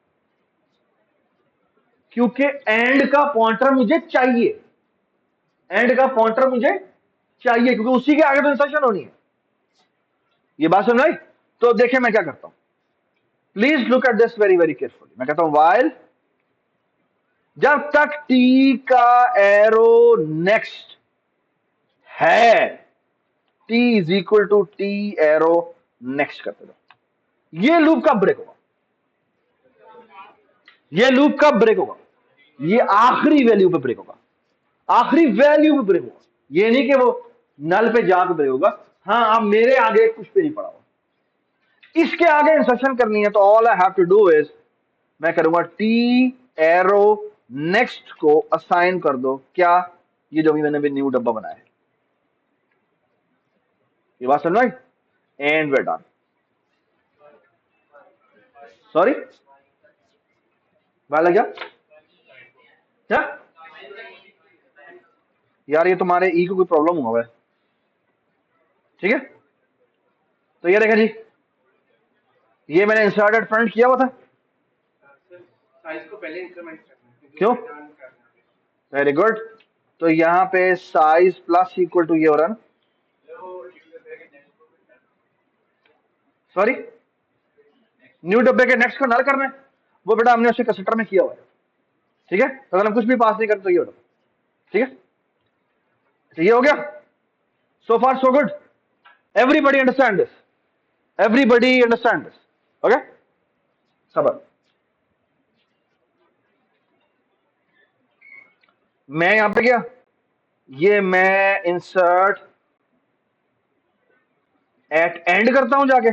क्योंकि एंड का पॉइंटर मुझे चाहिए, एंड का पॉइंटर मुझे चाहिए, क्योंकि उसी के आगे तो इंसर्शन होनी है। ये बात सुन रही? तो देखिए मैं क्या करता हूं, please look at this very very carefully. मैं कहता हूं वाइल, जब तक टी का एरो नेक्स्ट है, T is equal to T arrow next करते रहो। ये लूप कब ब्रेक होगा? ये लूप कब ब्रेक होगा? ये आखिरी वैल्यू पे ब्रेक होगा, आखिरी वैल्यू पे ब्रेक होगा। ये नहीं कि वो नल पे जाकर ब्रेक होगा। हाँ, अब मेरे आगे कुछ पे नहीं पड़ा हुआ, इसके आगे इंस्ट्रक्शन करनी है, तो all I have to do is, मैं करूंगा टी एरो नेक्स्ट को असाइन कर दो, क्या? ये जो भी मैंने भी न्यू डब्बा बनाया है। ये बात समझ? And where done. सॉरी, वाला क्या? क्या यार, ये तुम्हारे ई को कोई प्रॉब्लम हुआ है। ठीक है। तो ये देखा जी, ये मैंने इंसर्टेड फ्रंट किया हुआ था। साइज को पहले इंक्रीमेंट करना है, क्यों? Very good. तो यहाँ पे साइज प्लस इक्वल टू ये हो रहा है ना, सॉरी, न्यू डब्बे के नेक्स्ट को नल करना है, वो बेटा हमने उसे कंसिडर में किया हुआ है। ठीक है। तो अगर हम कुछ भी पास नहीं करते तो ये हो रहा। ठीक है। तो ये हो गया। So far so good, everybody understand this, everybody understand this. Okay, सबर। मैं यहां पे गया, ये मैं इंसर्ट एट एंड करता हूं जाके,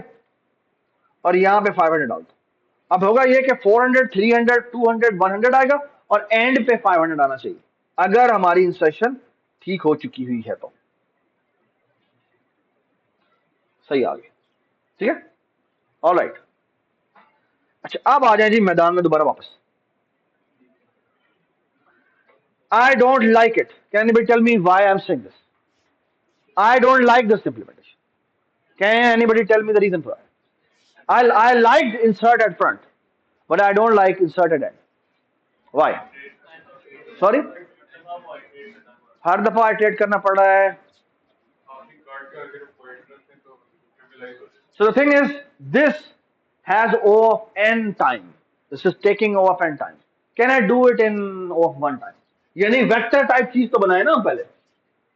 और यहां पे 500 डालता हूं। अब होगा ये कि 400, 300, 200, 100 आएगा, और एंड पे 500 आना चाहिए, अगर हमारी इंसर्शन ठीक हो चुकी हुई है तो। सही आ गया। ठीक है। ऑलराइट। अच्छा, अब आ जाए जी मैदान में दोबारा वापस। I don't like it. Can anybody tell me why I'm saying this? I don't like this implementation. Can anybody tell me the reason for it? I liked insert at front, but I don't like insert at end. Why? Sorry? हर दफा iterate करना पड़ रहा है। So the thing is, this has O of n time. This is taking O of n time. Can I do it in O of 1 time? यानी vector type चीज तो बनाए ना हम पहले,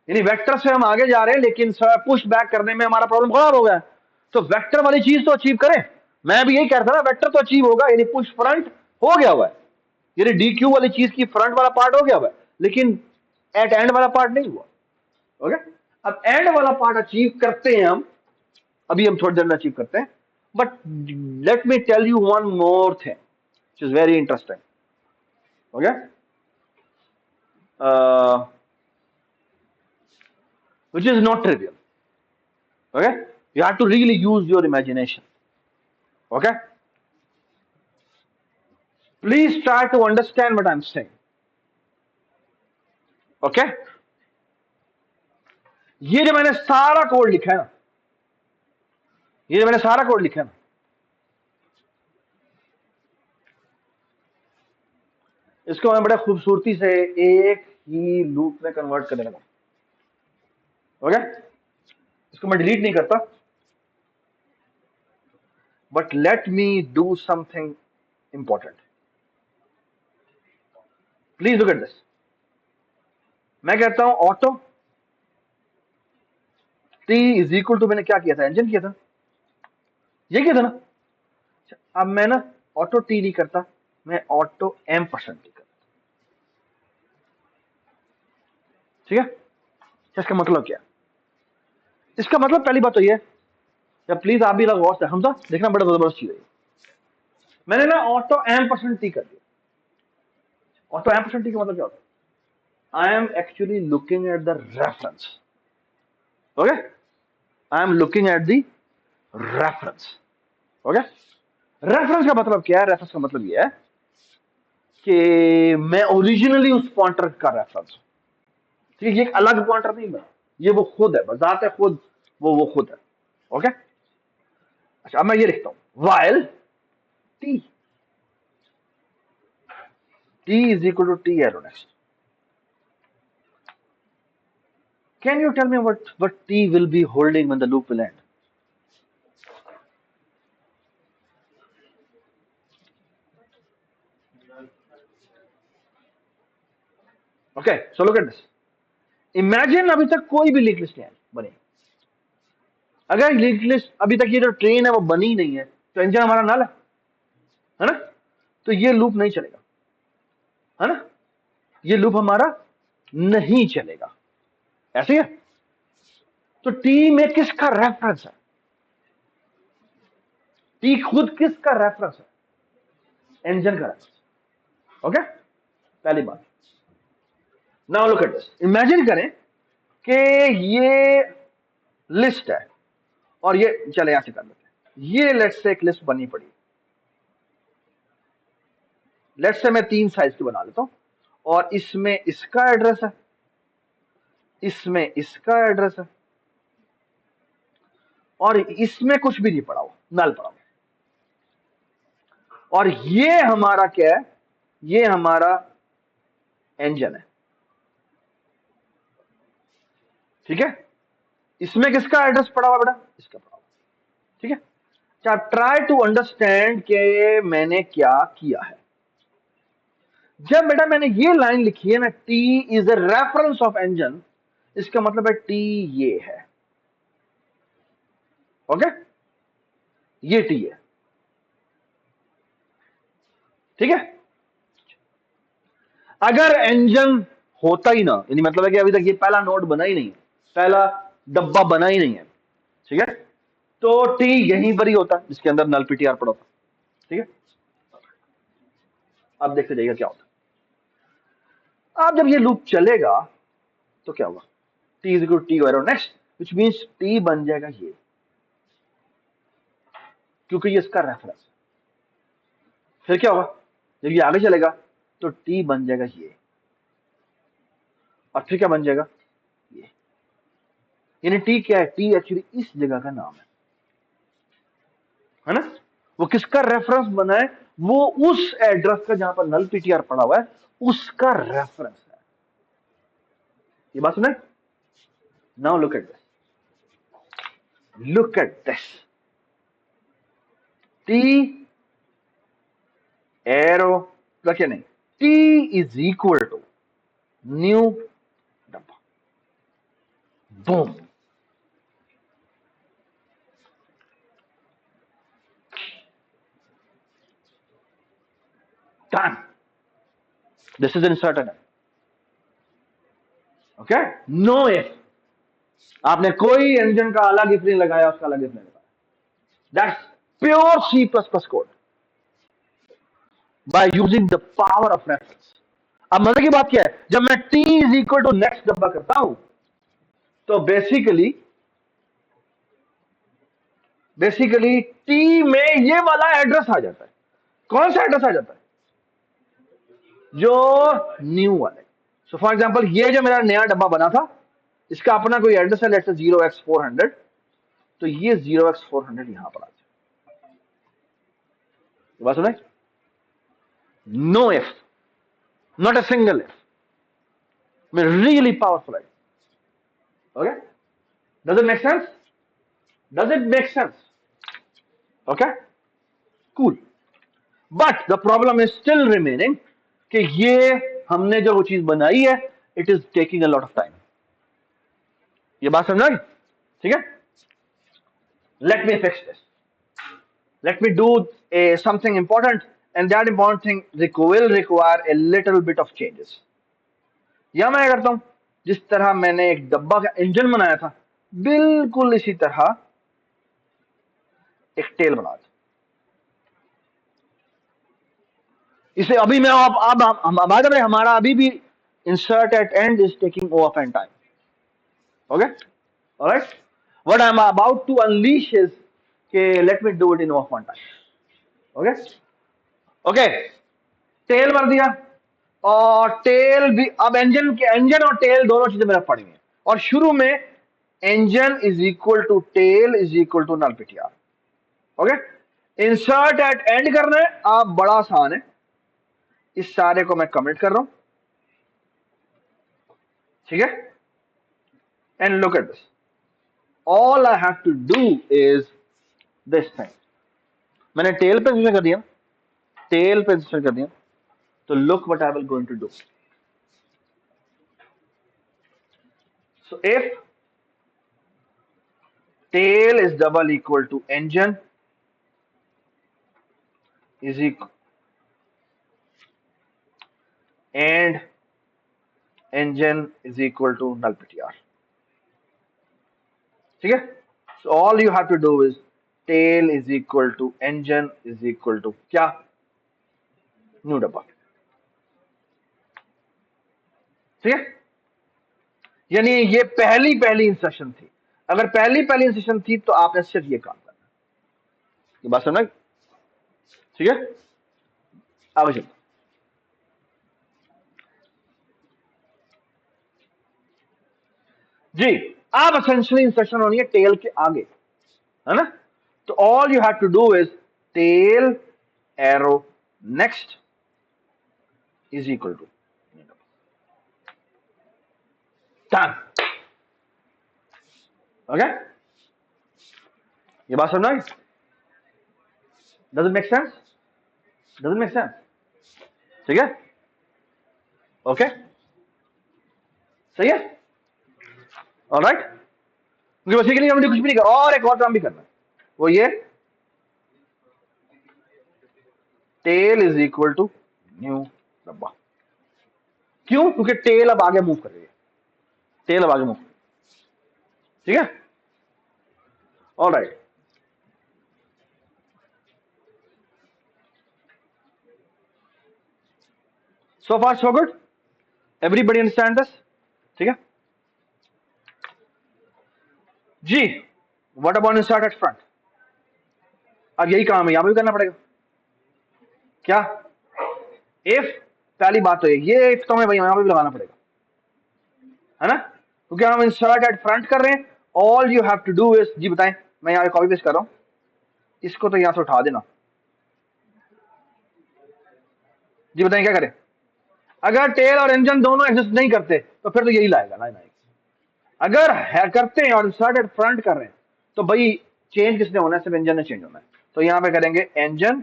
यानी वेक्टर से हम आगे जा रहे हैं, लेकिन पुश बैक करने में हमारा प्रॉब्लम खराब हो गया। तो वेक्टर वाली चीज तो अचीव करें। मैं भी यही कह रहा था ना, वेक्टर तो अचीव होगा, यानी पुश फ्रंट हो गया हुआ है, यानी डी क्यू वाली चीज की फ्रंट वाला पार्ट हो गया हुआ है, लेकिन एट एंड वाला पार्ट नहीं हुआ। ओके, अब एंड वाला पार्ट अचीव करते हैं हम, अभी हम थोड़ी देर में अचीव करते हैं। But let me tell you one more thing which is very interesting. Okay, which is not trivial. Okay, you have to really use your imagination. Okay, please try to understand what I'm saying. Okay, ये जो मैंने सारा code लिखा है ना, ये जो मैंने सारा कोड लिखा है ना, इसको मैं बड़े खूबसूरती से एक ही लूप में कन्वर्ट करने लगा। ओके, इसको मैं डिलीट नहीं करता, but let me do something important. Please look at this. मैं कहता हूं auto T is equal to, मैंने क्या किया था, एंजन किया था, ये किया था ना। अब मैं ना ऑटो टी नहीं करता, मैं ऑटो एम% टी करता। ठीक है, इसका मतलब क्या? इसका मतलब पहली बात तो ये, या प्लीज आप भी लोग गौर से हमजा देखना, बड़ा जबरदस्त चीज है। मैंने ना ऑटो एम% टी कर दिया। ऑटो एम% टी का मतलब क्या होता है? I am actually looking at the reference. Okay, I am looking at the reference. Okay, reference का मतलब क्या है? रेफरेंस का मतलब यह है कि मैं ओरिजिनली उस पॉइंटर का रेफरेंस हूं। ठीक है, ये एक अलग पॉइंटर नहीं है, ये वो खुद है, बजाते खुद वो खुद है। ओके, अच्छा अब मैं ये लिखता हूं, while T is equal to T arrow next. Can you tell me what T will be holding when the loop will end? Okay, so look at this. Imagine अभी तक कोई भी लिंक लिस्ट नहीं बनी। अगर लिंक लिस्ट अभी तक, ये जो ट्रेन है वो बनी नहीं है, तो इंजन हमारा नल है ना, तो ये लूप नहीं चलेगा, है ना, ये लूप हमारा नहीं चलेगा। ऐसे है, तो टी में किसका रेफरेंस है? टी खुद किसका रेफरेंस है? इंजन का रेफरेंस। ओके, पहली बात। Now look at this, imagine करें कि ये लिस्ट है और ये, चले यहां से कर लेते हैं, ये लेट्स से एक लिस्ट बनी पड़ी, लेट्स से मैं 3 साइज की बना लेता हूं, और इसमें इसका एड्रेस है, इसमें इसका एड्रेस है, और इसमें कुछ भी नहीं पड़ा हुआ, नल पड़ा हुआ। और ये हमारा क्या है? ये हमारा इंजन है। ठीक है, इसमें किसका एड्रेस पड़ा हुआ बेटा? इसका पड़ा हुआ। ठीक है, अच्छा ट्राई टू अंडरस्टैंड कि मैंने क्या किया है। जब बेटा मैंने ये लाइन लिखी है ना, T is a reference of engine, इसका मतलब है टी ये है। ओके, ये टी है। ठीक है, अगर इंजन होता ही ना, यानी मतलब है कि अभी तक ये पहला नोड बना ही नहीं है, पहला डब्बा बना ही नहीं है, ठीक है, तो टी यहीं पर ही होता है जिसके अंदर नल पीटीआर पड़ा होता। ठीक है, अब देखते जाइएगा क्या होता है। अब जब ये लूप चलेगा तो क्या होगा? T is equal to T arrow next, which means T बन जाएगा ये, क्योंकि ये इसका रेफरेंस है। फिर क्या होगा? जब ये आगे चलेगा तो टी बन जाएगा ये, और फिर क्या बन जाएगा? ये। यानी टी क्या है? टी एक्चुअली इस जगह का नाम है ना, वो किसका रेफरेंस बना है? वो उस एड्रेस का जहां पर नल पीटीआर पड़ा हुआ है, उसका रेफरेंस है। ये बात सुना? Now look at this, look at this, T arrow क्या नहीं, T is equal to new डब्बा, boom, done, this is inserted. Okay, no if, आपने कोई इंजन का अलग इफ नहीं लगाया, उसका अलग इफ नहीं लगाया, that's pure C++ code by using the power of reference. अब मजे की बात क्या है? जब मैं T is equal to next डब्बा करता हूं, तो बेसिकली टी में ये वाला एड्रेस आ जाता है। कौन सा एड्रेस आ जाता है? जो न्यू वाले। सो फॉर एग्जांपल, ये जो मेरा नया डब्बा बना था, इसका अपना कोई एड्रेस है, लेट्स से 0x400, तो ये 0x400 यहां पर आ जाए। बात सुने? Know if, not a single if, मैं रियली पावरफुल है। Okay, does it make sense? Does it make sense? Okay, cool. But the problem is still remaining कि ये हमने जो वो चीज बनाई है it is taking a lot of time. ये बात समझ आई? ठीक है, let me fix this, let me do something important, and that important thing will require a little bit of changes। या मैं करता हूं, जिस तरह मैंने एक डब्बा का इंजन बनाया था बिल्कुल इसी तरह एक टेल बना था। इसे अभी मैं अब आ रहे हमारा अभी भी insert at end is taking often time। Okay, all right, what I'm about to unleash is okay, let me do it in often time। Okay, okay, tail भर दिया, और टेल भी अब इंजन और टेल दोनों चीजें मेरे पड़ी हुई हैं, और शुरू में engine is equal to tail is equal to null पिटियार। ओके, इंसर्ट एट एंड करना है, आप बड़ा आसान है, इस सारे को मैं कमिट कर रहा हूं, ठीक है, and look at this, all I have to do is this thing. मैंने टेल पे इंसर्ट कर दिया, टेल पे इंसर्ट कर दिया, तो look what I will going to do. So if tail is double equal to engine is equal and engine is equal to null PTR। ठीक है, so all you have to do is tail is equal to engine is equal to क्या, new डब्बा। ठीक है, यानी ये पहली instruction थी। अगर पहली इंस्ट्रक्शन थी तो आपने सिर्फ ये काम करना, ये बात समझ? ठीक है, आगे चलते जी। अब एसेंशियली इंस्ट्रक्शन होनी है टेल के आगे, है ना, तो all you have to do is tail arrow next is equal to done. Okay, ये बात समझ आई? Does it make sense? Does it make sense? ठीक है, ओके, सही है, ऑलराइट। क्योंकि बेसिकली हमने कुछ भी नहीं करना, और एक और काम भी करना है, वो ये tail is equal to new डब्बा। क्यों? क्योंकि टेल अब आगे मूव कर रही है, टेल अब आगे मूव, ठीक है, alright. So far so good, everybody understand this? ठीक है जी। What about insert at front? अब यही काम है, यहां पे भी करना पड़ेगा क्या? इफ, पहली बात तो ये इफ तो हमें भाई यहां पे भी लगाना पड़ेगा, है ना, क्योंकि हम इंसर्ट एट फ्रंट कर रहे हैं। All you have to do is, जी बताएं, मैं यहां पे कॉपी पेस्ट कर रहा हूं, इसको तो यहां से उठा देना, जी बताएं क्या करें? अगर टेल और इंजन दोनों एग्जिस्ट नहीं करते तो फिर तो यही लाएगा ना, अगर है करते हैं और इंसर्ट एट फ्रंट कर रहे हैं तो भाई चेंज किसने होना है? सिर्फ इंजन ने चेंज होना है। तो यहां पे करेंगे इंजन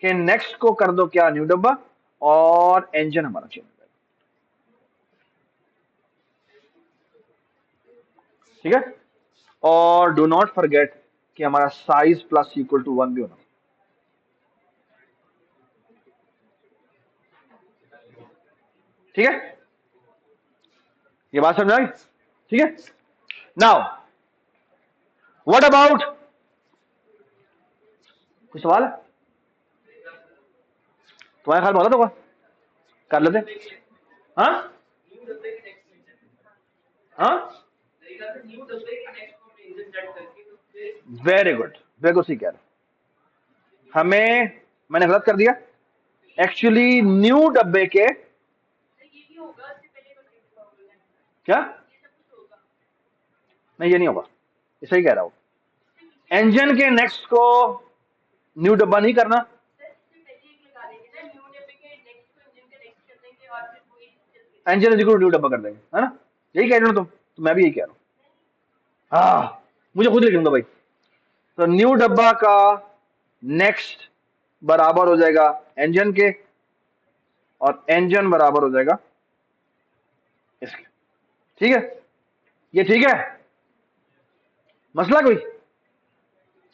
के नेक्स्ट को कर दो क्या, न्यू डब्बा, और इंजन हमारा चेंज हो जाएगा, ठीक है। और डू नॉट फॉरगेट कि हमारा साइज प्लस इक्वल टू 1 भी होना, ठीक है, ये बात समझ आई? ठीक है, नाउ व्हाट अबाउट, कोई सवाल है तुम्हारे ख्याल में? होगा तो कर लेते, हाँ हाँ, वेरी गुड, बिल्कुल सही कह रहे, हमें, मैंने गलत कर दिया, एक्चुअली न्यू डब्बे के क्या, नहीं ये नहीं होगा, ये सही कह रहा हूं, इंजन के नेक्स्ट को न्यू डब्बा नहीं करना, engine is equal to new डब्बा कर देंगे, है ना, यही कह रहे हो तुम, तो मैं भी यही कह रहा हूं, हाँ मुझे खुद लिख दूंगा भाई। तो न्यू डब्बा का नेक्स्ट बराबर हो जाएगा इंजन के, और एंजन बराबर हो जाएगा इसके। ठीक है, ये ठीक है? मसला कोई?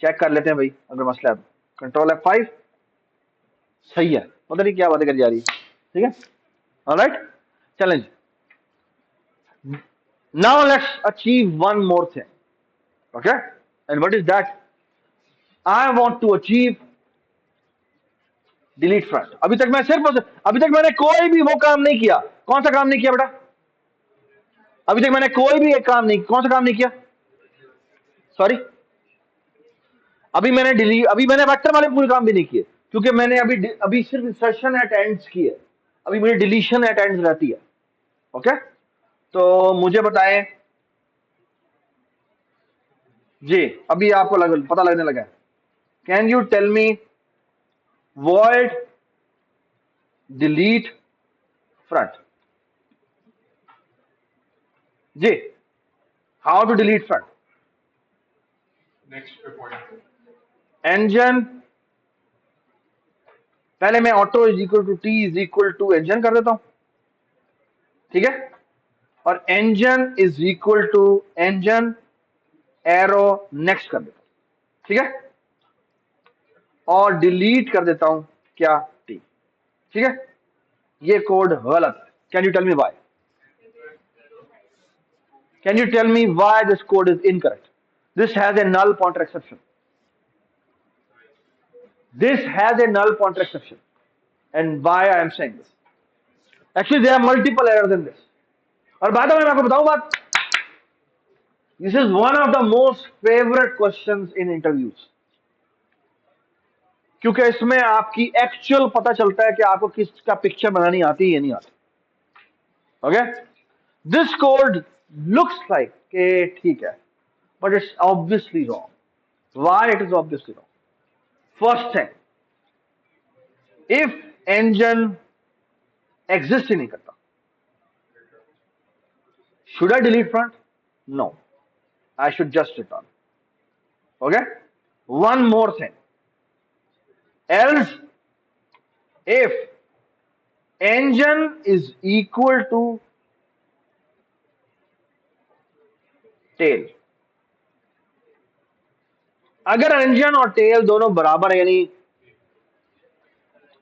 चेक कर लेते हैं भाई, अगर मसला है तो कंट्रोल F5। सही है, पता नहीं क्या बातें कर जा रही है। ठीक है, alright, challenge. Now let's achieve one more thing, okay, and what is that? I want to achieve delete front. अभी तक मैंने कोई भी वो काम नहीं किया। कौन सा काम नहीं किया बेटा? अभी तक मैंने कोई भी एक काम नहीं, कौन सा काम नहीं किया? सॉरी, अभी मैंने वेक्टर वाले पूरे काम भी नहीं किए, क्योंकि मैंने अभी सिर्फ इंसर्शन एट एंड्स की है। अभी मेरी डिलीशन एट एंड्स रहती है। ओके, तो मुझे बताएं जी, अभी आपको पता लगने लगा है। Can you tell me void delete front? जी, how to delete front? Next पे पॉइंट engine, पहले मैं auto is equal to T is equal to engine कर देता हूं। ठीक है, और engine is equal to engine arrow next कर देता हूं। ठीक है, और डिलीट कर देता हूं क्या? टी। ठीक है, ये कोड गलत है। Can you tell me why? Can you tell me why this code is incorrect? This has a null pointer exception. This has a null pointer exception. And why I am saying this? Actually, there are multiple errors in this. और बाद में मैं आपको बताऊं बात, this is one of the most favorite questions in interviews. क्योंकि इसमें आपकी एक्चुअल पता चलता है कि आपको किसका पिक्चर बनानी आती है या नहीं आती। Okay, this code looks like के ठीक है, but it's obviously wrong. Why it is obviously wrong? First thing, if engine exist ही नहीं करता, should I delete front? No, I should just return. Okay, one more thing, else if engine is equal to tail, अगर engine और tail दोनों बराबर है, यानी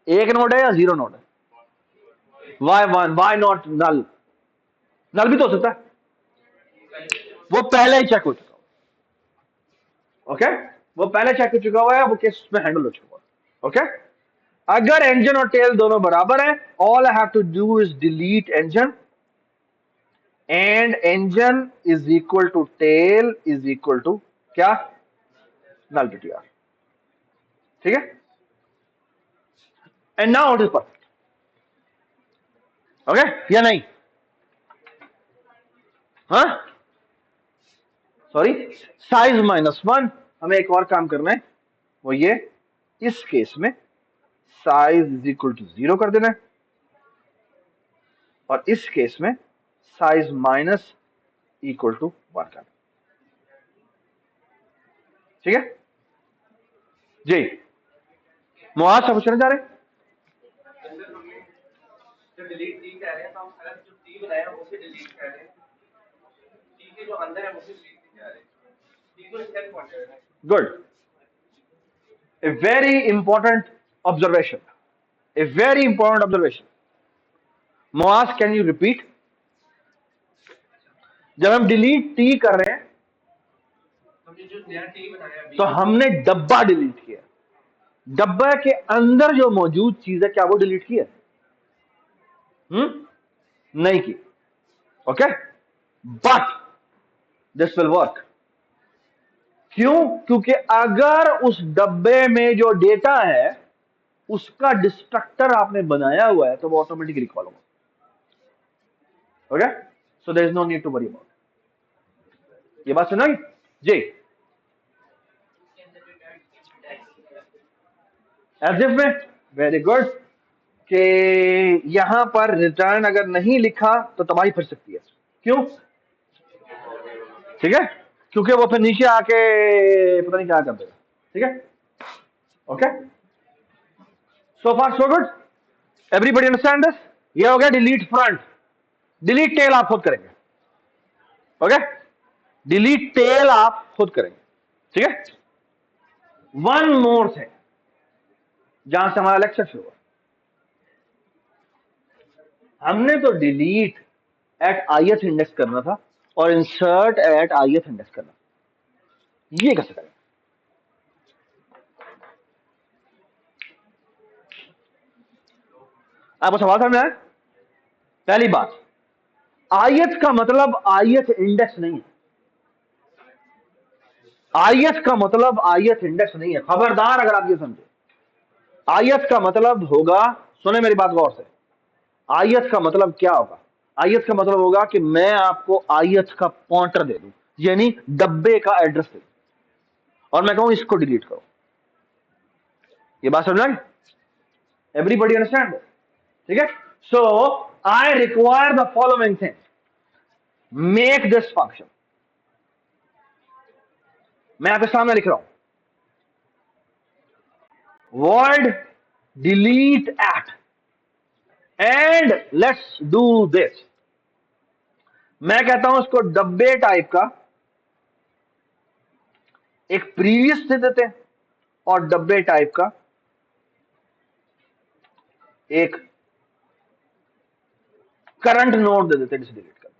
एक नोड है या जीरो नोड है, why not null? नल भी तो हो सकता है, वो पहले ही चेक हो चुका है। ओके, वो पहले चेक हो चुका हुआ है, वो केस में हैंडल हो चुका है। ओके, अगर engine और tail दोनों बराबर है, all I have to do is delete engine and engine is equal to tail is equal to क्या? null ptr। ठीक है, and now it is perfect। Okay, या नहीं? हाँ, सॉरी, साइज -1। हमें एक और काम करना है, वो ये, इस केस में साइज इज इक्वल टू 0 कर देना है, और इस केस में साइज माइनस इक्वल टू 1 कर देना। ठीक है जी, मुआज सब पूछना चाह रहे? जो डिलीट टी कह रहे हैं, तो हम अलग जो टी बनाए हैं उसे डिलीट कर रहे हैं। टी के जो अंदर है उसे डिलीट नहीं कर रहे। टी को स्टेप पॉइंटर है। Good, a very important observation, a very important observation। Muaz, can you repeat? जब हम डिलीट टी कर रहे हैं, हमने जो नया टी बनाया अभी, तो हमने डब्बा डिलीट किया। डब्बा के अंदर जो मौजूद चीज है, क्या वो डिलीट की है? नहीं की। Okay, but this will work. क्यों? क्योंकि अगर उस डब्बे में जो डेटा है उसका डिस्ट्रक्टर आपने बनाया हुआ है, तो वो ऑटोमेटिकली कॉल होगा। Okay, so there is no need to worry about. ये बात सुना जी? एज इफ में, वेरी गुड, कि यहां पर रिटर्न अगर नहीं लिखा तो तबाही फंस सकती है। क्यों? ठीक है, क्योंकि वो फिर नीचे आके पता नहीं क्या कर देगा। ठीक है, okay, so far so good. Everybody understand this? ये हो गया डिलीट फ्रंट। डिलीट टेल आप खुद करेंगे। ओके, डिलीट टेल आप खुद करेंगे। ठीक है, वन मोर थिंग जहां से हमारा लेक्चर शुरू हुआ, हमने तो डिलीट एट ith इंडेक्स करना था और इंसर्ट एट ith इंडेक्स करना था। ये कैसे करें? आपको सवाल समझ में आया? पहली बात, ith का मतलब ith इंडेक्स नहीं है। ith का मतलब ith इंडेक्स नहीं है, खबरदार अगर आप ये समझे। ith का मतलब होगा, सुने मेरी बात गौर से, ith का मतलब क्या होगा? ith का मतलब होगा कि मैं आपको ith का पॉइंटर दे दूं, यानी डब्बे का एड्रेस दे दूं और मैं कहूं इसको डिलीट करो। ये बात समझ में? Everybody understand? ठीक है, so I require the following thing, make this function. मैं आपके सामने लिख रहा हूं, void delete at, and let's do this। मैं कहता हूं इसको डब्बे टाइप का एक प्रीवियस दे देते हैं और डब्बे टाइप का एक करंट नोड दे देते हैं जिसे डिलीट करना।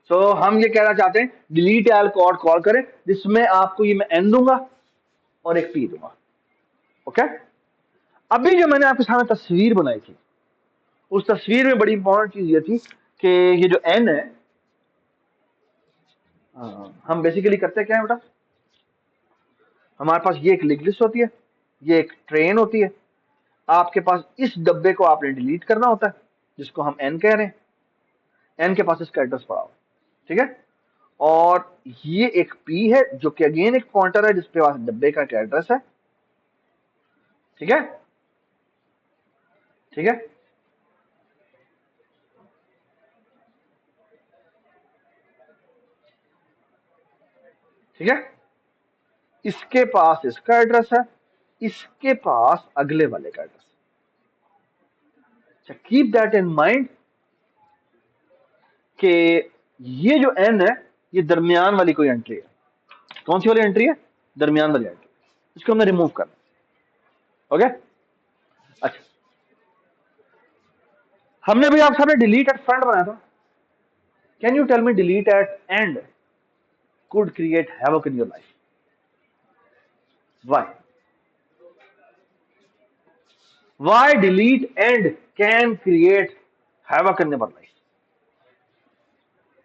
सो हम ये कहना चाहते हैं डिलीट एल कॉड कॉल करें, जिसमें आपको ये मैं एन दूंगा और एक पी दूंगा। ओके, अभी जो मैंने आपके सामने तस्वीर बनाई थी, उस तस्वीर में बड़ी इंपॉर्टेंट चीज ये थी कि ये जो एन है, हम बेसिकली करते क्या है बेटा, हमारे पास ये एक लिंक लिस्ट होती है, ये एक ट्रेन होती है, आपके पास इस डब्बे को आपने डिलीट करना होता है जिसको हम एन कह रहे हैं, एन के पास इसका एड्रेस पड़ा हो। ठीक है, और ये एक पी है जो कि अगेन एक पॉइंटर है जिसके पास डब्बे का एड्रेस है। ठीक है, ठीक है, ठीक है, इसके पास इसका एड्रेस है, इसके पास अगले वाले का एड्रेस है। कीप दैट इन माइंड कि ये जो एन है ये दरमियान वाली कोई एंट्री है। कौन सी वाली एंट्री है? दरमियान वाली एंट्री। इसको हमने रिमूव करना। ओके, अच्छा, हमने भी आप सामने डिलीट एट फ्रंट बनाया था। Can you tell me delete at end could create havoc in your life? Why? Why delete end can create havoc in your life?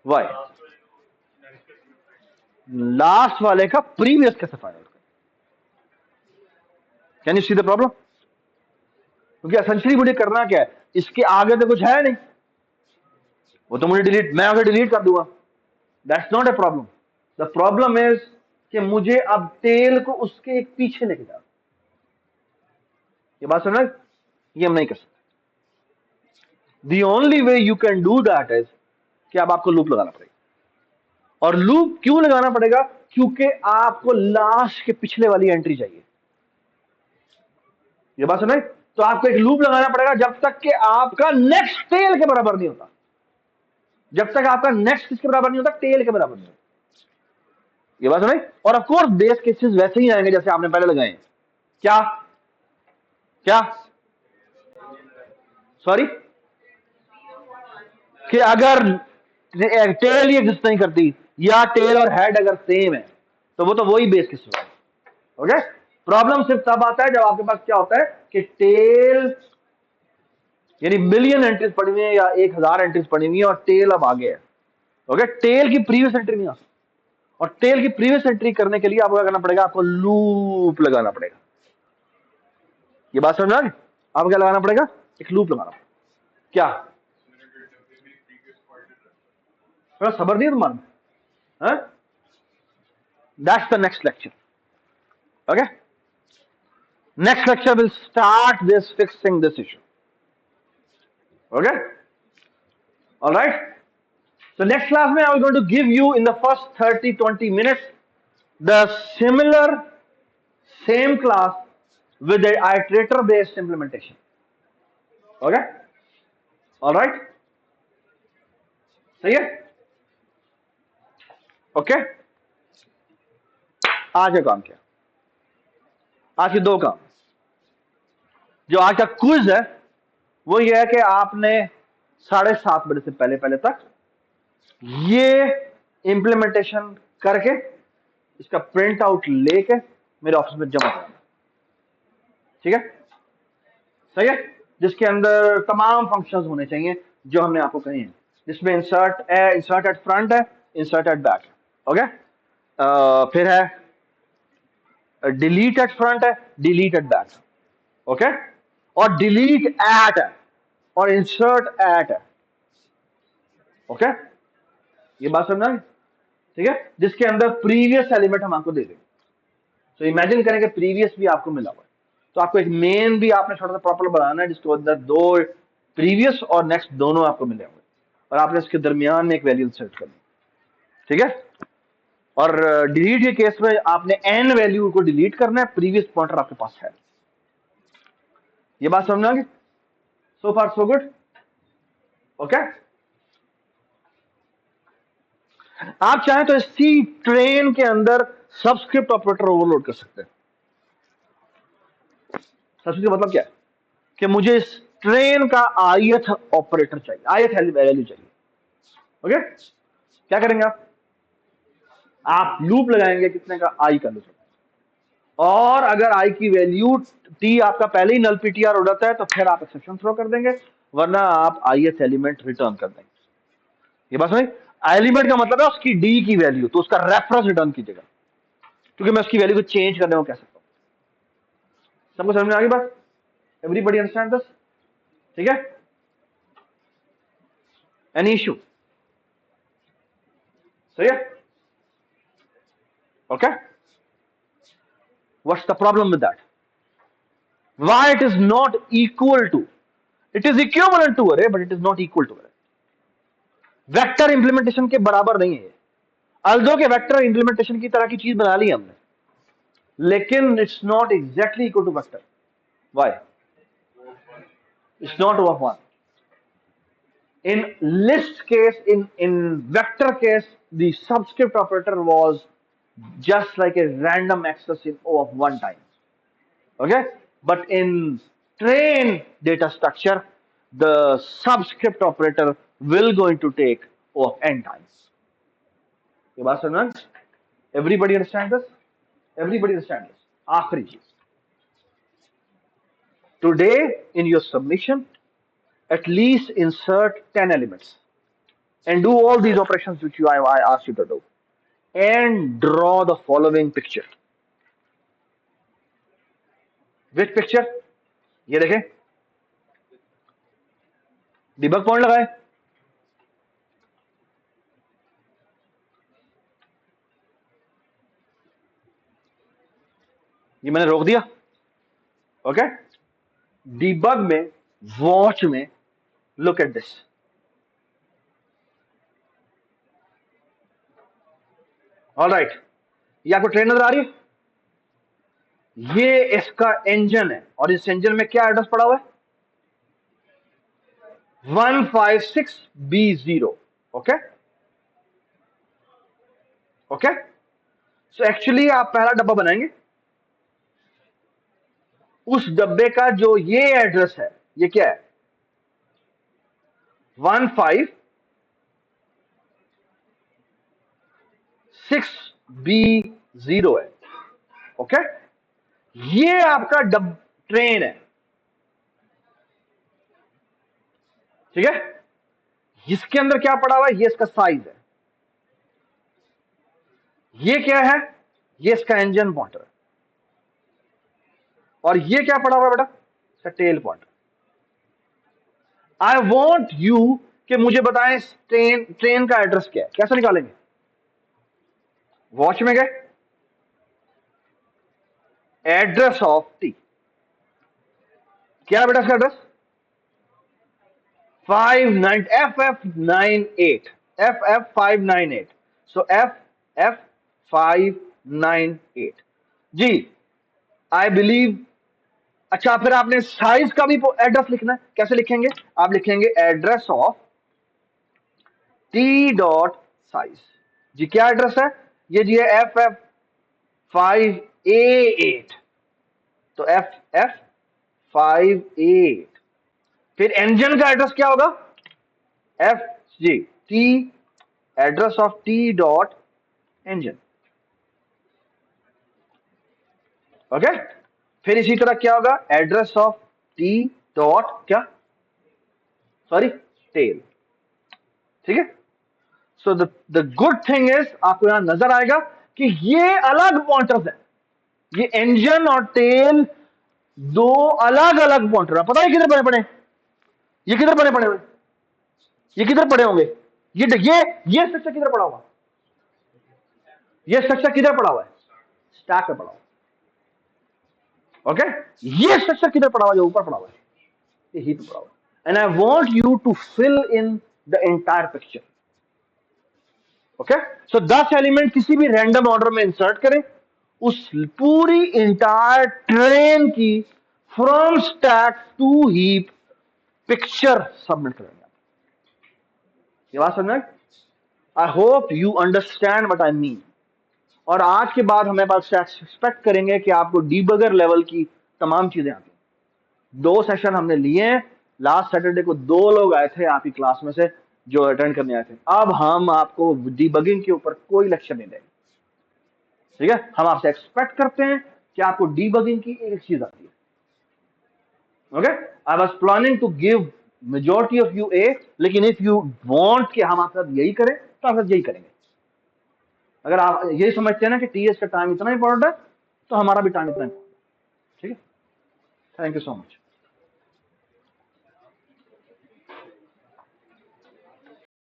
Why? Last वाले का प्रीवियस कैसे फाइंड आउट करें? Can you see the problem? क्योंकि essentially मुझे करना क्या है, इसके आगे तो कुछ है नहीं, वो तो मुझे डिलीट, मैं अगर डिलीट कर दूंगा, that's not a problem. The problem is कि मुझे अब टेल को उसके एक पीछे लेके जाना। ये बात समझ? ये हम नहीं कर सकते। The only way you can do that is कि अब आपको लूप लगाना पड़ेगा। और लूप क्यों लगाना पड़ेगा? क्योंकि आपको लास्ट के पिछले वाली एंट्री चाहिए। ये बात समझ? तो आपको एक लूप लगाना पड़ेगा जब तक कि आपका नेक्स्ट टेल के बराबर नहीं होता। जब तक आपका नेक्स्ट किसके बराबर नहीं होता? टेल के बराबर नहीं होता। ये बात समझ? और ऑफ कोर्स बेस केसेस वैसे ही आएंगे जैसे आपने पहले लगाए। क्या क्या सॉरी, कि अगर टेल ही एग्जिस्ट नहीं करती या टेल और हेड अगर सेम है तो वो तो वही बेस केस होगा। ओके, प्रॉब्लम सिर्फ तब आता है जब आपके पास क्या होता है कि टेल यानी मिलियन एंट्रीज पड़ी हुई है या 1000 एंट्रीज पड़ी हुई है और टेल अब आगे है। ओके, टेल की प्रीवियस एंट्री नहीं आ सकती, और टेल की प्रीवियस एंट्री करने के लिए आपको क्या करना पड़ेगा? आपको लूप लगाना पड़ेगा। ये बात समझ आ गई? आपको क्या लगाना पड़ेगा? एक लूप लगाना पड़ेगा। क्या थोड़ा सबर नहीं तुम्हारा? That's the next lecture. Okay, next lecture will start this fixing this issue. Okay, all right, so next class mein I am going to give you in the first 30-20 minutes the similar same class with the iterator based implementation. Okay, alright, सही है, okay. आज का काम क्या, आज के दो काम, जो आज का क्विज है वो ये है कि आपने 7:30 बजे से पहले पहले तक ये इंप्लीमेंटेशन करके इसका प्रिंट आउट लेके मेरे ऑफिस में जमा कराना, ठीक है, सही है, जिसके अंदर तमाम फंक्शंस होने चाहिए जो हमने आपको कहे हैं, जिसमें इंसर्ट है, इंसर्ट एट फ्रंट है, इंसर्ट एट बैक है, ओके। फिर है डिलीट एट फ्रंट है, डिलीट एट बैक, ओके, और डिलीट एट है और इंसर्ट एट है, ओके। ये बात समझना, ठीक है, जिसके अंदर प्रीवियस एलिमेंट हम आपको दे देंगे। तो इमेजिन करें कि प्रीवियस भी आपको मिला हुआ है, तो आपको एक मेन भी आपने छोटा सा प्रॉपर बनाना है जिसके अंदर दो प्रीवियस और नेक्स्ट दोनों आपको मिले होंगे और आपने इसके दरमियान में एक वैल्यू सेट करनी, ठीक है। और डिलीट के केस में आपने एन वैल्यू को डिलीट करना है, प्रीवियस पॉइंटर आपके पास है। ये बात समझ आ गई, सो फार सो गुड, ओके। आप चाहें तो इसी ट्रेन के अंदर सबस्क्रिप्ट ऑपरेटर ओवरलोड कर सकते हैं। सबस्क्रिप्ट मतलब क्या है कि मुझे इस ट्रेन का आयथ ऑपरेटर चाहिए, आयथ वैल्यू चाहिए, ओके। क्या करेंगे आप लूप लगाएंगे, कितने का, आई का लूप, और अगर आई की वैल्यू टी आपका पहले ही नल पीटीआर हो जाता है तो फिर आप एक्सेप्शन थ्रो कर देंगे, वरना आप आईएथ एलिमेंट रिटर्न कर देंगे। ये बात समझ, एलिमेंट का मतलब है उसकी डी की वैल्यू, तो उसका रेफरेंस रिटर्न कीजिएगा, क्योंकि मैं उसकी वैल्यू को चेंज करने को कह सकता हूं। सबको समझ में आ गई बात, एवरीबॉडी अंडरस्टैंड दिस, ठीक है, एनी इशू, सही है, okay. What's the problem with that, why it is not equal to, it is equivalent to array but it is not equal to array, vector implementation के बराबर नहीं है। Although के vector implementation की तरह की चीज बना ली हमने, लेकिन it's not exactly equal to vector, why, it's not over one. In list case, in vector case, the subscript operator was just like a random access in O of one time. Okay, but in train data structure, the subscript operator will going to take O of n times. ये बात समझना? Everybody understand this? Everybody understand this? आखिरी चीज, today in your submission, at least insert 10 elements and do all these operations which I asked you to do, and draw the following picture. Which picture? ये देखें, debug point लगाए, ये मैंने रोक दिया, okay. Debug में, वॉच में, look at this, alright, ये आपको ट्रेन नजर आ रही है, ये इसका इंजन है और इस इंजन में क्या एड्रेस पड़ा हुआ है, 156B0, okay, okay. So actually आप पहला डब्बा बनाएंगे, उस डब्बे का जो ये एड्रेस है, ये क्या है, 156B0 है, ओके। ये आपका ट्रेन है, ठीक है। इसके अंदर क्या पड़ा हुआ है, ये इसका साइज है, ये क्या है, ये इसका इंजन पॉइंटर है, और ये क्या पड़ा हुआ है बेटा, इसका tail pointer. I want you कि मुझे बताएं ट्रेन का एड्रेस क्या है, कैसे निकालेंगे, वॉच में गए, एड्रेस ऑफ टी, क्या है बेटा इसका address, 59 FF98, FF598, so FF598 ji. I believe अच्छा, फिर आपने साइज का भी एड्रेस लिखना है। कैसे लिखेंगे? आप लिखेंगे address of T dot size. जी क्या एड्रेस है? ये जी है FF5A8। तो FF5A8। फिर इंजन का एड्रेस क्या होगा? F G T, address of T dot engine. Okay. फिर इसी तरह क्या होगा? एड्रेस ऑफ टी डॉट क्या, सॉरी, टेल। ठीक है। So the good thing is, आपको यहां नजर आएगा कि ये अलग पॉइंटर्स है। ये इंजन और टेल दो अलग अलग पॉइंटर है। पता है किधर बने पड़े? ये किधर बने पड़े हुए? ये किधर पड़े होंगे? ये स्ट्रक्चर किधर पड़ा हुआ? ये स्ट्रक्चर किधर पड़ा हुआ है? स्टैक पे पड़ा हुआ। ओके। ये स्ट्रक्चर किधर पड़ा हुआ? जो ऊपर पड़ा हुआ है, ये हीप पे पड़ा हुआ है। And I want you to fill in the entire picture. Okay. So 10 element किसी भी रैंडम ऑर्डर में इंसर्ट करें, उस पूरी इंटायर ट्रेन की from stack to heap picture submit करेंगे। ये बात समझ में? I hope you understand what I mean. और आज के बाद हमें पास एक्सपेक्ट करेंगे कि आपको डीबगर लेवल की तमाम चीजें आती हैं। 2 सेशन हमने लिए हैं। लास्ट सैटरडे को 2 लोग आए थे आपकी क्लास में से जो अटेंड करने आए थे। अब हम आपको डीबगिंग के ऊपर कोई लेक्चर नहीं देंगे। ठीक है। हम आपसे एक्सपेक्ट करते हैं कि आपको डीबगिंग की एक चीज आती है। Okay. I was planning to give majority of you a, लेकिन इफ यू वांट कि हम आपके साथ यही करें तो आप साथ यही करेंगे। अगर आप यही समझते हैं ना कि टीएस का टाइम इतना इंपॉर्टेंट है, तो हमारा भी टाइम इतना इंपॉर्टेंट है। ठीक है। Thank you so much.